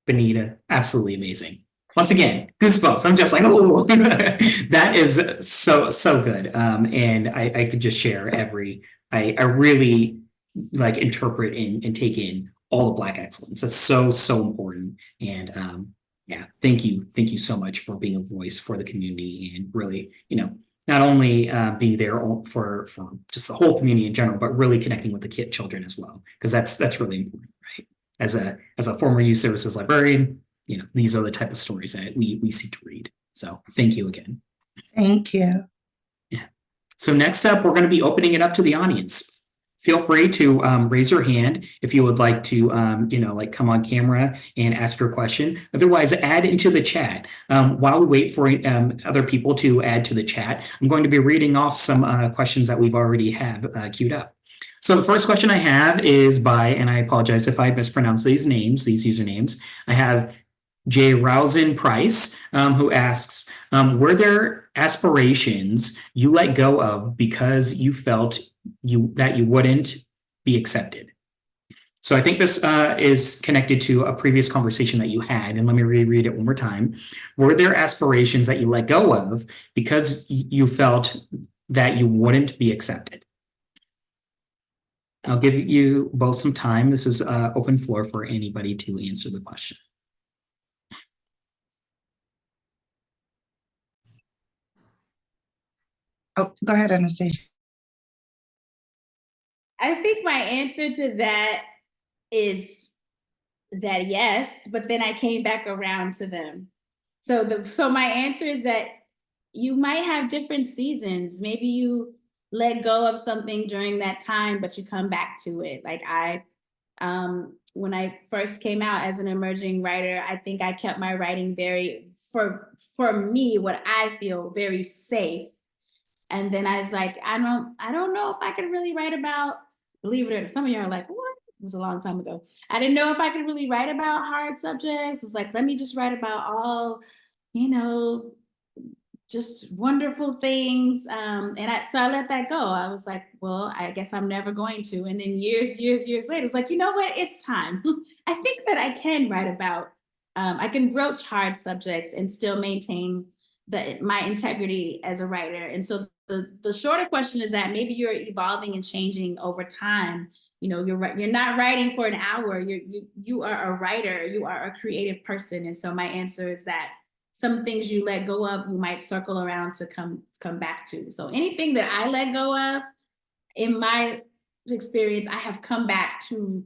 Bonita, absolutely amazing. Once again, goosebumps. I'm just like, oh, that is so good. And I could just share I really like interpret and take in all the Black excellence. That's so important. And yeah, thank you so much for being a voice for the community and really, not only being there for just the whole community in general, but really connecting with the children as well, because that's really important, right? As a former youth services librarian, these are the type of stories that we seek to read. So thank you again. Thank you. Yeah. So next up, we're going to be opening it up to the audience. Feel free to raise your hand if you would like to, come on camera and ask your question. Otherwise, add into the chat. While we wait for other people to add to the chat, I'm going to be reading off some questions that we've already have queued up. So the first question I have is by, and I apologize if I mispronounce these usernames. I have Jay Rousen Price, who asks, were there aspirations you let go of because you felt that you wouldn't be accepted? So I think this is connected to a previous conversation that you had, and let me reread it one more time. Were there aspirations that you let go of because you felt that you wouldn't be accepted? I'll give you both some time. This is open floor for anybody to answer the question. Oh, go ahead, Anastacia. I think my answer to that is that yes, but then I came back around to them. So my answer is that you might have different seasons. Maybe you let go of something during that time, but you come back to it. Like when I first came out as an emerging writer, I think I kept my writing very, for me, what I feel, very safe. And then I was like, I don't know if I could really write about, believe it or not, some of you are like, what? It was a long time ago. I didn't know if I could really write about hard subjects. It's like, let me just write about all, just wonderful things. So I let that go. I was like, well, I guess I'm never going to. And then years later, it's like, you know what? It's time. I think that I can write about, I can broach hard subjects and still maintain my integrity as a writer. And so the shorter question is that maybe you're evolving and changing over time. You're not writing for an hour. You are a writer. You are a creative person. And so my answer is that some things you let go of, you might circle around to come back to. So anything that I let go of, in my experience, I have come back to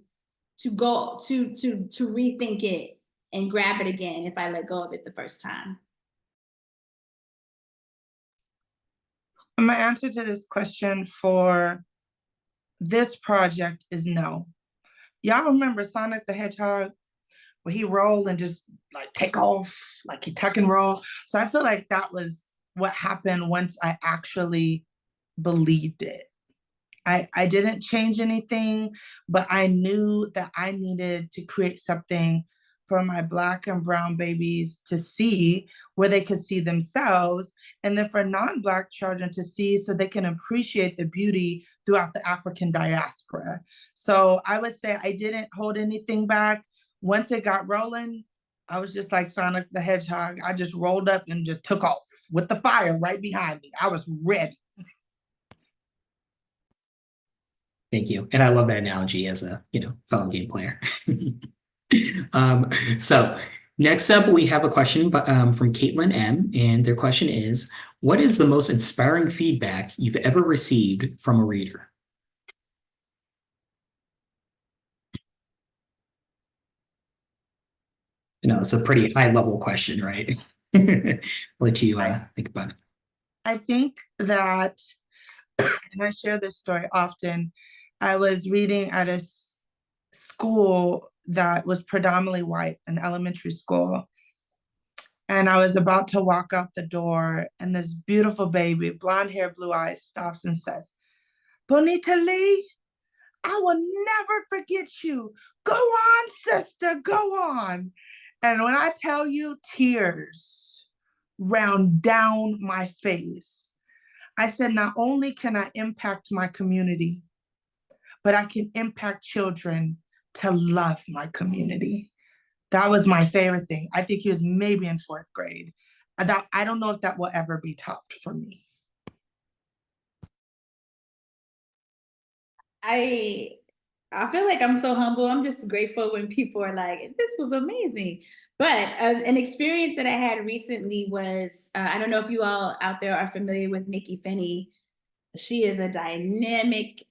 rethink it and grab it again if I let go of it the first time. My answer to this question for this project is no. Y'all remember Sonic the Hedgehog, where he roll and just like take off, like he tuck and roll? So I feel like that was what happened once I actually believed it. I didn't change anything, but I knew that I needed to create something for my Black and brown babies to see, where they could see themselves, and then for non-Black children to see so they can appreciate the beauty throughout the African diaspora. So I would say I didn't hold anything back. Once it got rolling, I was just like Sonic the Hedgehog. I just rolled up and just took off with the fire right behind me. I was ready. Thank you. And I love that analogy as a, fellow game player. So next up, we have a question from Caitlin M. And their question is, what is the most inspiring feedback you've ever received from a reader? It's a pretty high level question, right? Let you think about it. I think that, and I share this story often, I was reading at a school that was predominantly white in elementary school. And I was about to walk out the door, and this beautiful baby, blonde hair, blue eyes, stops and says, "Bonita Lee, I will never forget you. Go on, sister, go on." And when I tell you, tears ran down my face. I said, not only can I impact my community, but I can impact children to love my community. That was my favorite thing. I think he was maybe in fourth grade. I don't know if that will ever be topped for me. I feel like I'm so humble. I'm just grateful when people are like, "This was amazing." But an experience that I had recently was I don't know if you all out there are familiar with Nikki Finney. She is a dynamic,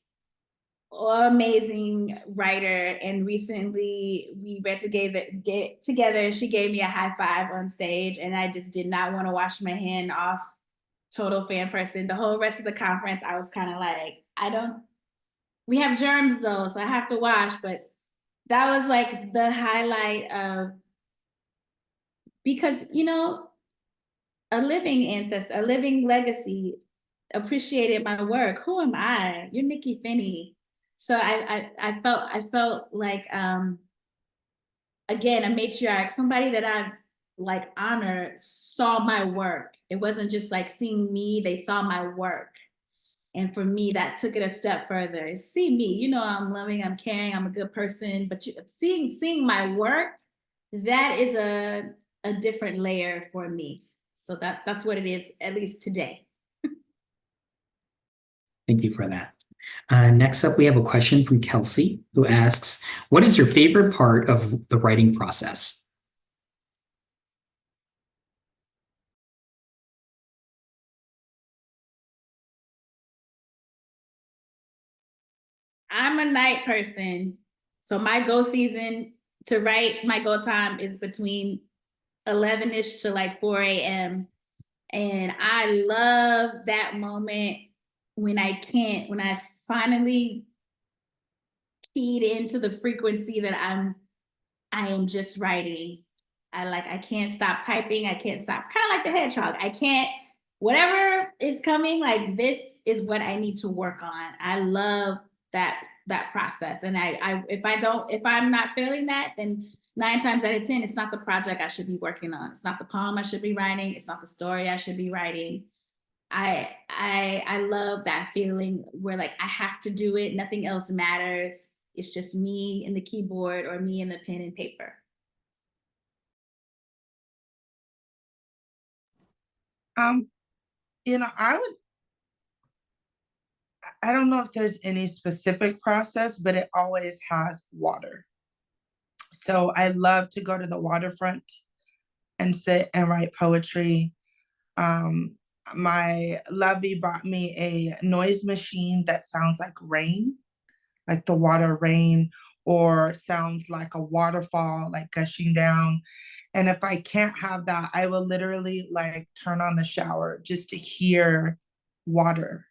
amazing writer, and recently we read together. She gave me a high five on stage, and I just did not want to wash my hand off. Total fan person. The whole rest of the conference, I was kind of like, I don't. We have germs though, so I have to wash. But that was like the highlight of, because a living ancestor, a living legacy appreciated my work. Who am I? You're Nikki Finney. So I felt like again, a matriarch, somebody that I like honor, saw my work. It wasn't just like seeing me, they saw my work. And for me, that took it a step further. See me, I'm loving, I'm caring, I'm a good person. But seeing my work, that is a different layer for me. So that's what it is, at least today. Thank you for that. Next up, we have a question from Kelsey, who asks, what is your favorite part of the writing process? I'm a night person. So my go season to write, my go time is between 11-ish to like 4 a.m. And I love that moment when I finally keyed into the frequency that I am just writing. I can't stop typing. I can't stop, kind of like the hedgehog. I can't, whatever is coming, like this is what I need to work on. I love that process. And if I'm not feeling that, then 9 times out of 10, it's not the project I should be working on. It's not the poem I should be writing. It's not the story I should be writing. I love that feeling where like I have to do it. Nothing else matters. It's just me and the keyboard or me and the pen and paper. I don't know if there's any specific process, but it always has water. So I love to go to the waterfront and sit and write poetry. My lovey bought me a noise machine that sounds like rain, like the water rain, or sounds like a waterfall, like gushing down. And if I can't have that, I will literally like turn on the shower just to hear water.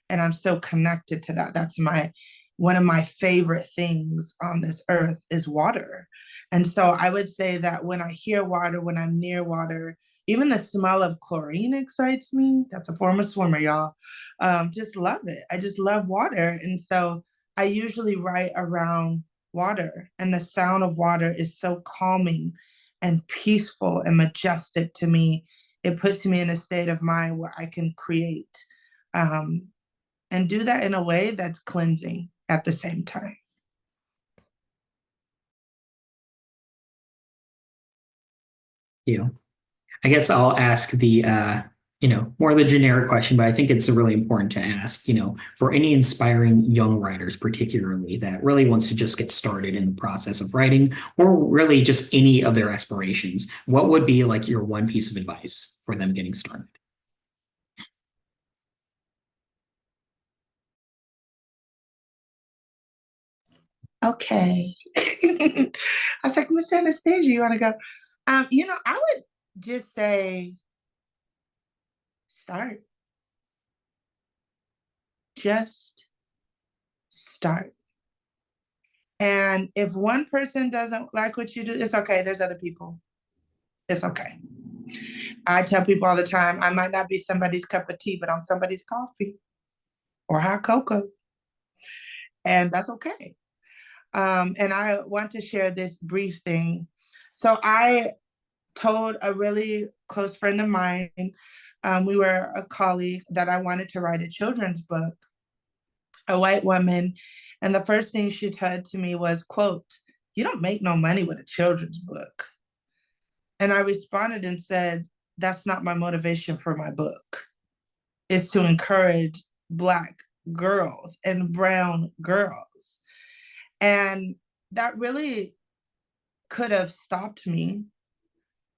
And I'm so connected to that. That's one of my favorite things on this earth is water. And so I would say that when I hear water, when I'm near water, even the smell of chlorine excites me. That's a former swimmer, y'all. Just love it. I just love water. And so I usually write around water, and the sound of water is so calming and peaceful and majestic to me. It puts me in a state of mind where I can create. And do that in a way that's cleansing at the same time. I guess I'll ask the more of the generic question, but I think it's really important to ask, for any inspiring young writers, particularly that really wants to just get started in the process of writing, or really just any of their aspirations, what would be like your one piece of advice for them getting started? Okay. I was like, Miss Anastasia, you want to go? I would just say, start. Just start. And if one person doesn't like what you do, it's okay. There's other people. It's okay. I tell people all the time, I might not be somebody's cup of tea, but I'm somebody's coffee or hot cocoa. And that's okay. And I want to share this brief thing. So I told a really close friend of mine, we were a colleague, that I wanted to write a children's book, a white woman. And the first thing she said to me was, quote, "You don't make no money with a children's book." And I responded and said, that's not my motivation for my book. It's to encourage Black girls and brown girls. And that really could have stopped me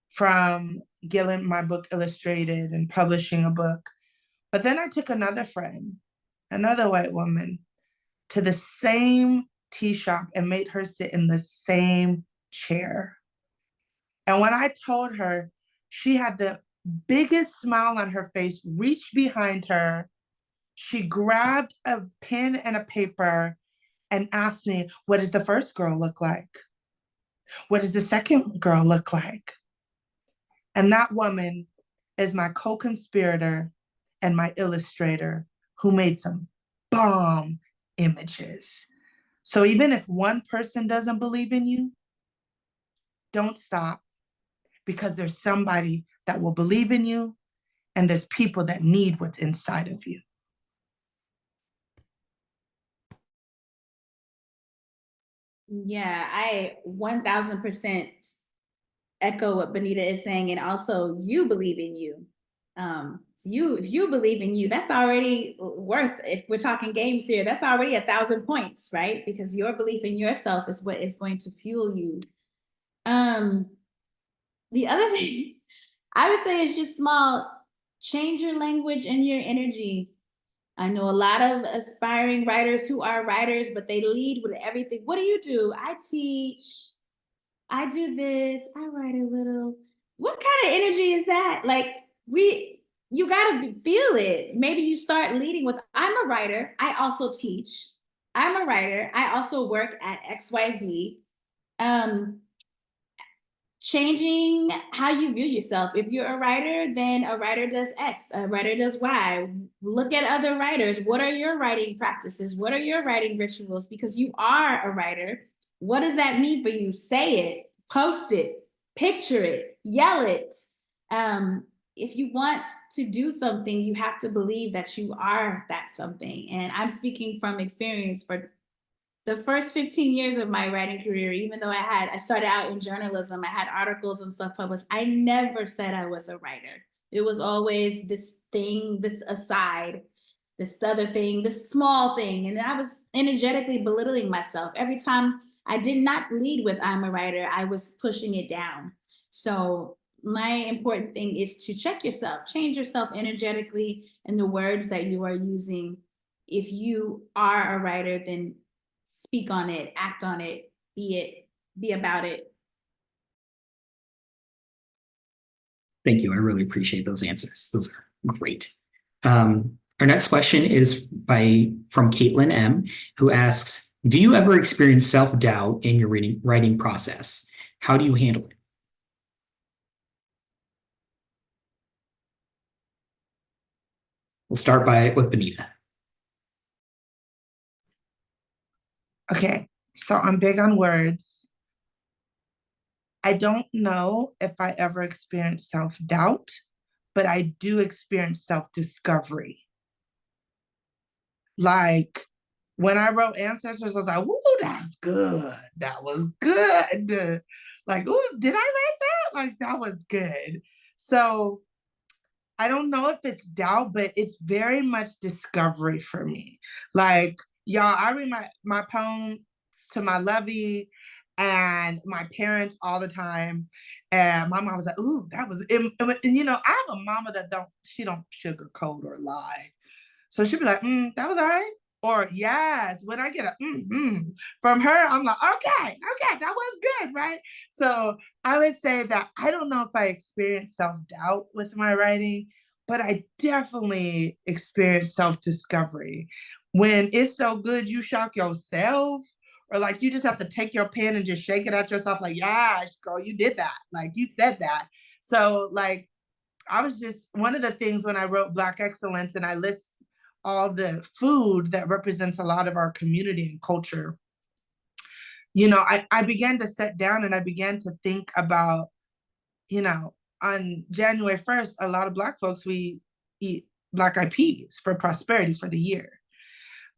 from getting my book illustrated and publishing a book. But then I took another friend, another white woman, to the same tea shop and made her sit in the same chair. And when I told her, she had the biggest smile on her face, reached behind her. She grabbed a pen and a paper and asked me, what does the first girl look like? What does the second girl look like? And that woman is my co-conspirator and my illustrator who made some bomb images. So even if one person doesn't believe in you, don't stop, because there's somebody that will believe in you, and there's people that need what's inside of you. Yeah, I 1000% echo what Bonita is saying, and also you believe in you. So if you believe in you, that's already worth, if we're talking games here, that's already 1,000 points, right? Because your belief in yourself is what is going to fuel you. The other thing I would say is just small, change your language and your energy. I know a lot of aspiring writers who are writers, but they lead with everything. What do? I teach, I do this, I write a little. What kind of energy is that? Like, you gotta feel it. Maybe you start leading with, I'm a writer, I also teach. I'm a writer, I also work at XYZ. Changing how you view yourself. If you're a writer, then a writer does X, a writer does Y. Look at other writers. What are your writing practices? What are your writing rituals? Because you are a writer. What does that mean for you? Say it, post it, picture it, yell it. If you want to do something, you have to believe that you are that something. And I'm speaking from experience. For the first 15 years of my writing career, even though I started out in journalism, I had articles and stuff published, I never said I was a writer. It was always this thing, this aside, this other thing, this small thing. And I was energetically belittling myself. Every time I did not lead with I'm a writer, I was pushing it down. So my important thing is to check yourself, change yourself energetically in the words that you are using. If you are a writer, then speak on it, act on it, be about it. Thank you. I really appreciate those answers. Those are great. Our next question is from Caitlin M, who asks, do you ever experience self-doubt in your writing process? How do you handle it? We'll start with Bonita. Okay, so I'm big on words. I don't know if I ever experienced self-doubt, but I do experience self-discovery. Like when I wrote Ancestors, I was like, ooh, that's good. That was good. Like, ooh, did I write that? Like, that was good. So I don't know if it's doubt, but it's very much discovery for me. Like, y'all, I read my poems to my lovey and my parents all the time. And my mom was like, ooh, that was, and, you know, I have a mama that she don't sugarcoat or lie. So she'd be like, that was all right. Or yes, when I get a from her, I'm like, okay, that was good, right? So I would say that I don't know if I experience self-doubt with my writing, but I definitely experience self-discovery. When it's so good, you shock yourself, or like you just have to take your pen and just shake it at yourself like, yeah, girl, you did that. Like you said that. So like, I was just, one of the things when I wrote Black Excellence and I list all the food that represents a lot of our community and culture, you know, I began to sit down and I began to think about, you know, on January 1st, a lot of Black folks, we eat black eyed peas for prosperity for the year.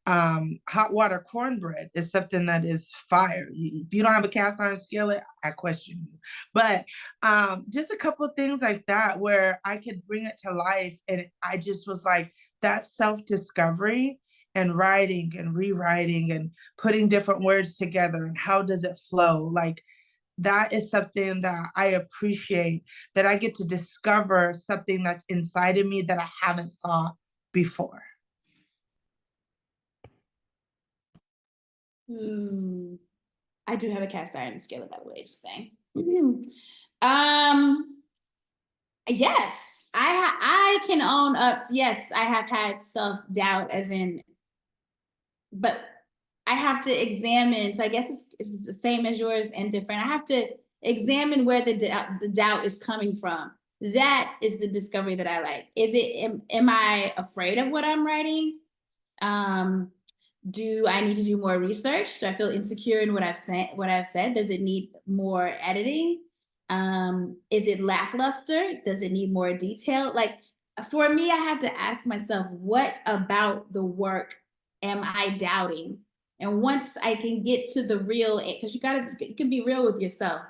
Hot water cornbread is something that is fire. If you don't have a cast iron skillet, I question you. But just a couple of things like that where I could bring it to life. And I just was like, that self-discovery and writing and rewriting and putting different words together and how does it flow? Like that is something that I appreciate, that I get to discover something that's inside of me that I haven't saw before. I do have a cast iron skillet, by the way, just saying. Yes, I can own up. Yes, I have had self-doubt as in, but I have to examine. So I guess it's the same as yours and different. I have to examine where the doubt is coming from. That is the discovery that I like. Is it, am I afraid of what I'm writing? Do I need to do more research? Do I feel insecure in what I've said? Does it need more editing? Is it lackluster? Does it need more detail? Like for me, I have to ask myself, what about the work am I doubting? And once I can get to the real, because you can be real with yourself.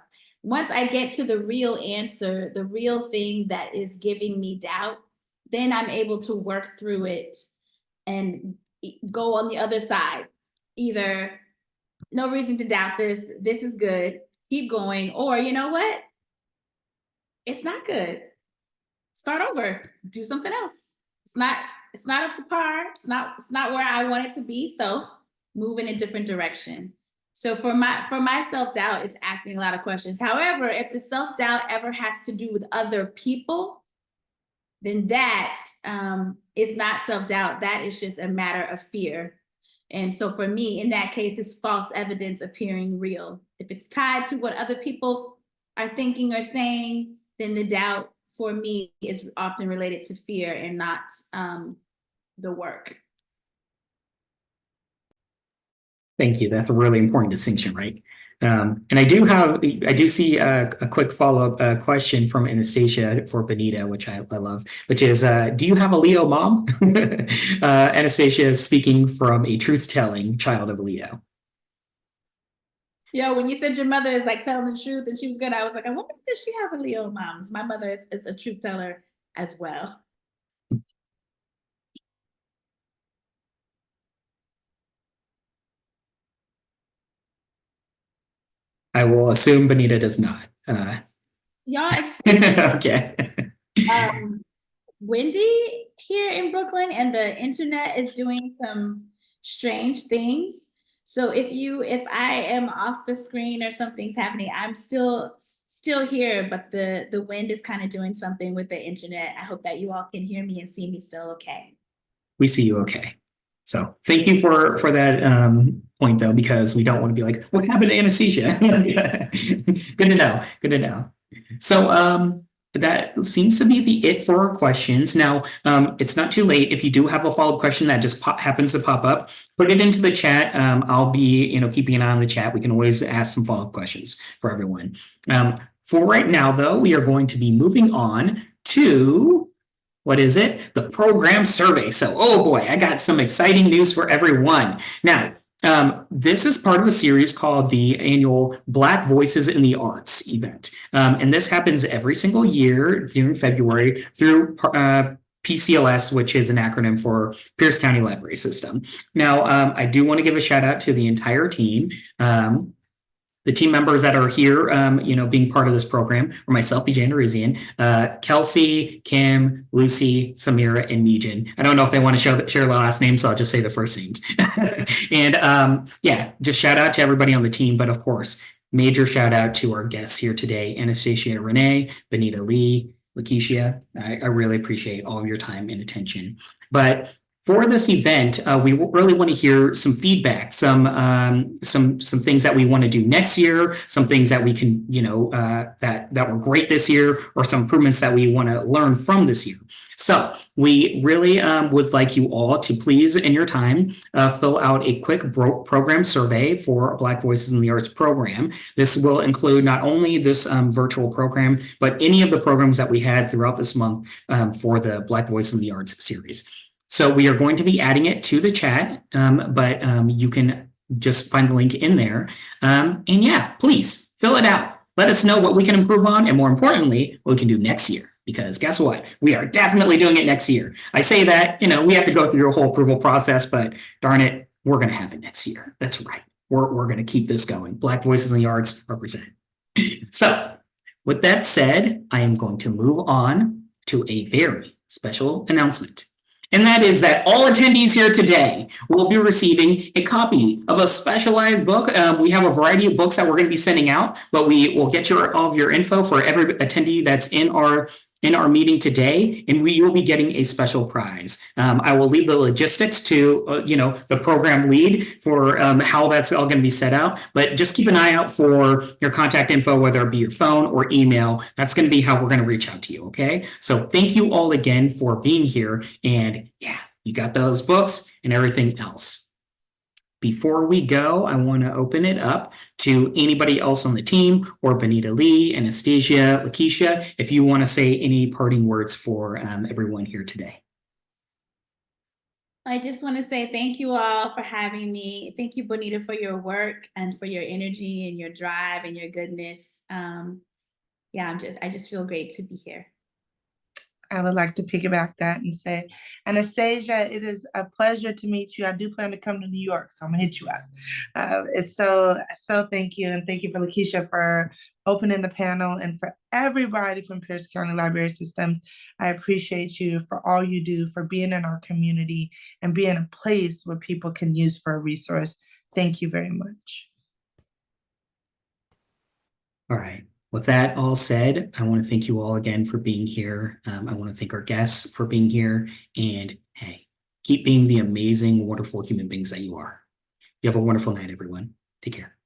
Once I get to the real answer, the real thing that is giving me doubt, then I'm able to work through it and go on the other side. Either no reason to doubt this is good, keep going, or you know what? It's not good. Start over, do something else. It's not up to par. It's not where I want it to be. So move in a different direction. So for my self-doubt, it's asking a lot of questions. However, if the self-doubt ever has to do with other people, then that is not self-doubt. That is just a matter of fear. And so for me, in that case, it's false evidence appearing real. If it's tied to what other people are thinking or saying, then the doubt for me is often related to fear and not the work. Thank you. That's a really important distinction, right? And I do see a quick follow-up question from Anastacia for Bonita, which I love, which is, do you have a Leo mom? Anastacia is speaking from a truth-telling child of Leo. Yeah, when you said your mother is like telling the truth and she was good, I was like, I wonder, does she have a Leo mom? My mother is a truth teller as well. I will assume Bonita does not. Y'all explain. Okay. Windy here in Brooklyn, and the internet is doing some strange things. So if I am off the screen or something's happening, I'm still here, but the wind is kind of doing something with the internet. I hope that you all can hear me and see me still okay. We see you okay. So thank you for that point though, because we don't want to be like, what happened to anesthesia? Good to know. Good to know. So that seems to be the it for our questions. Now, it's not too late. If you do have a follow-up question that just happens to pop up, put it into the chat. I'll be, keeping an eye on the chat. We can always ask some follow-up questions for everyone. For right now, though, we are going to be moving on to, what is it? The program survey. So, oh boy, I got some exciting news for everyone. Now, this is part of a series called the annual Black Voices in the Arts event. And this happens every single year during February through PCLS, which is an acronym for Pierce County Library System. Now, I do want to give a shout out to the entire team. The team members that are here, being part of this program are myself, BJ Andrezian, Kelsey, Kim, Lucy, Samira, and Megan. I don't know if they want to share their last names, so I'll just say the first names. And just shout out to everybody on the team. But of course, major shout out to our guests here today, Anastacia-Renee, Bonita Lee, Lakeisha. I really appreciate all of your time and attention. But For this event, we really want to hear some feedback, some things that we want to do next year, some things that we can, that were great this year, or some improvements that we want to learn from this year. So we really would like you all to please, in your time, fill out a quick program survey for Black Voices in the Arts program. This will include not only this virtual program, but any of the programs that we had throughout this month for the Black Voices in the Arts series. So we are going to be adding it to the chat, but you can just find the link in there. And yeah, please fill it out. Let us know what we can improve on, and more importantly, what we can do next year. Because guess what? We are definitely doing it next year. I say that, we have to go through a whole approval process, but darn it, we're going to have it next year. That's right. We're going to keep this going. Black Voices in the Arts represent. So with that said, I am going to move on to a very special announcement. And that is that all attendees here today will be receiving a copy of a specialized book. We have a variety of books that we're going to be sending out, but we will get all of your info for every attendee that's in our meeting today, and we will be getting a special prize. I will leave the logistics to the program lead for how that's all going to be set out, but just keep an eye out for your contact info, whether it be your phone or email. That's going to be how we're going to reach out to you, okay? So thank you all again for being here, and yeah, you got those books and everything else. Before we go, I want to open it up to anybody else on the team, or Bonita Lee, Anastacia, Lakeisha, if you want to say any parting words for everyone here today. I just want to say thank you all for having me. Thank you, Bonita, for your work and for your energy and your drive and your goodness. Yeah, I just feel great to be here. I would like to piggyback that and say, Anastacia, it is a pleasure to meet you. I do plan to come to New York, so I'm gonna hit you up. It's so thank you, and thank you for Lakeisha for opening the panel, and for everybody from Pierce County Library Systems. I appreciate you for all you do, for being in our community and being a place where people can use for a resource. Thank you very much. All right. With that all said, I want to thank you all again for being here. I want to thank our guests for being here. And hey, keep being the amazing, wonderful human beings that you are. You have a wonderful night, everyone. Take care.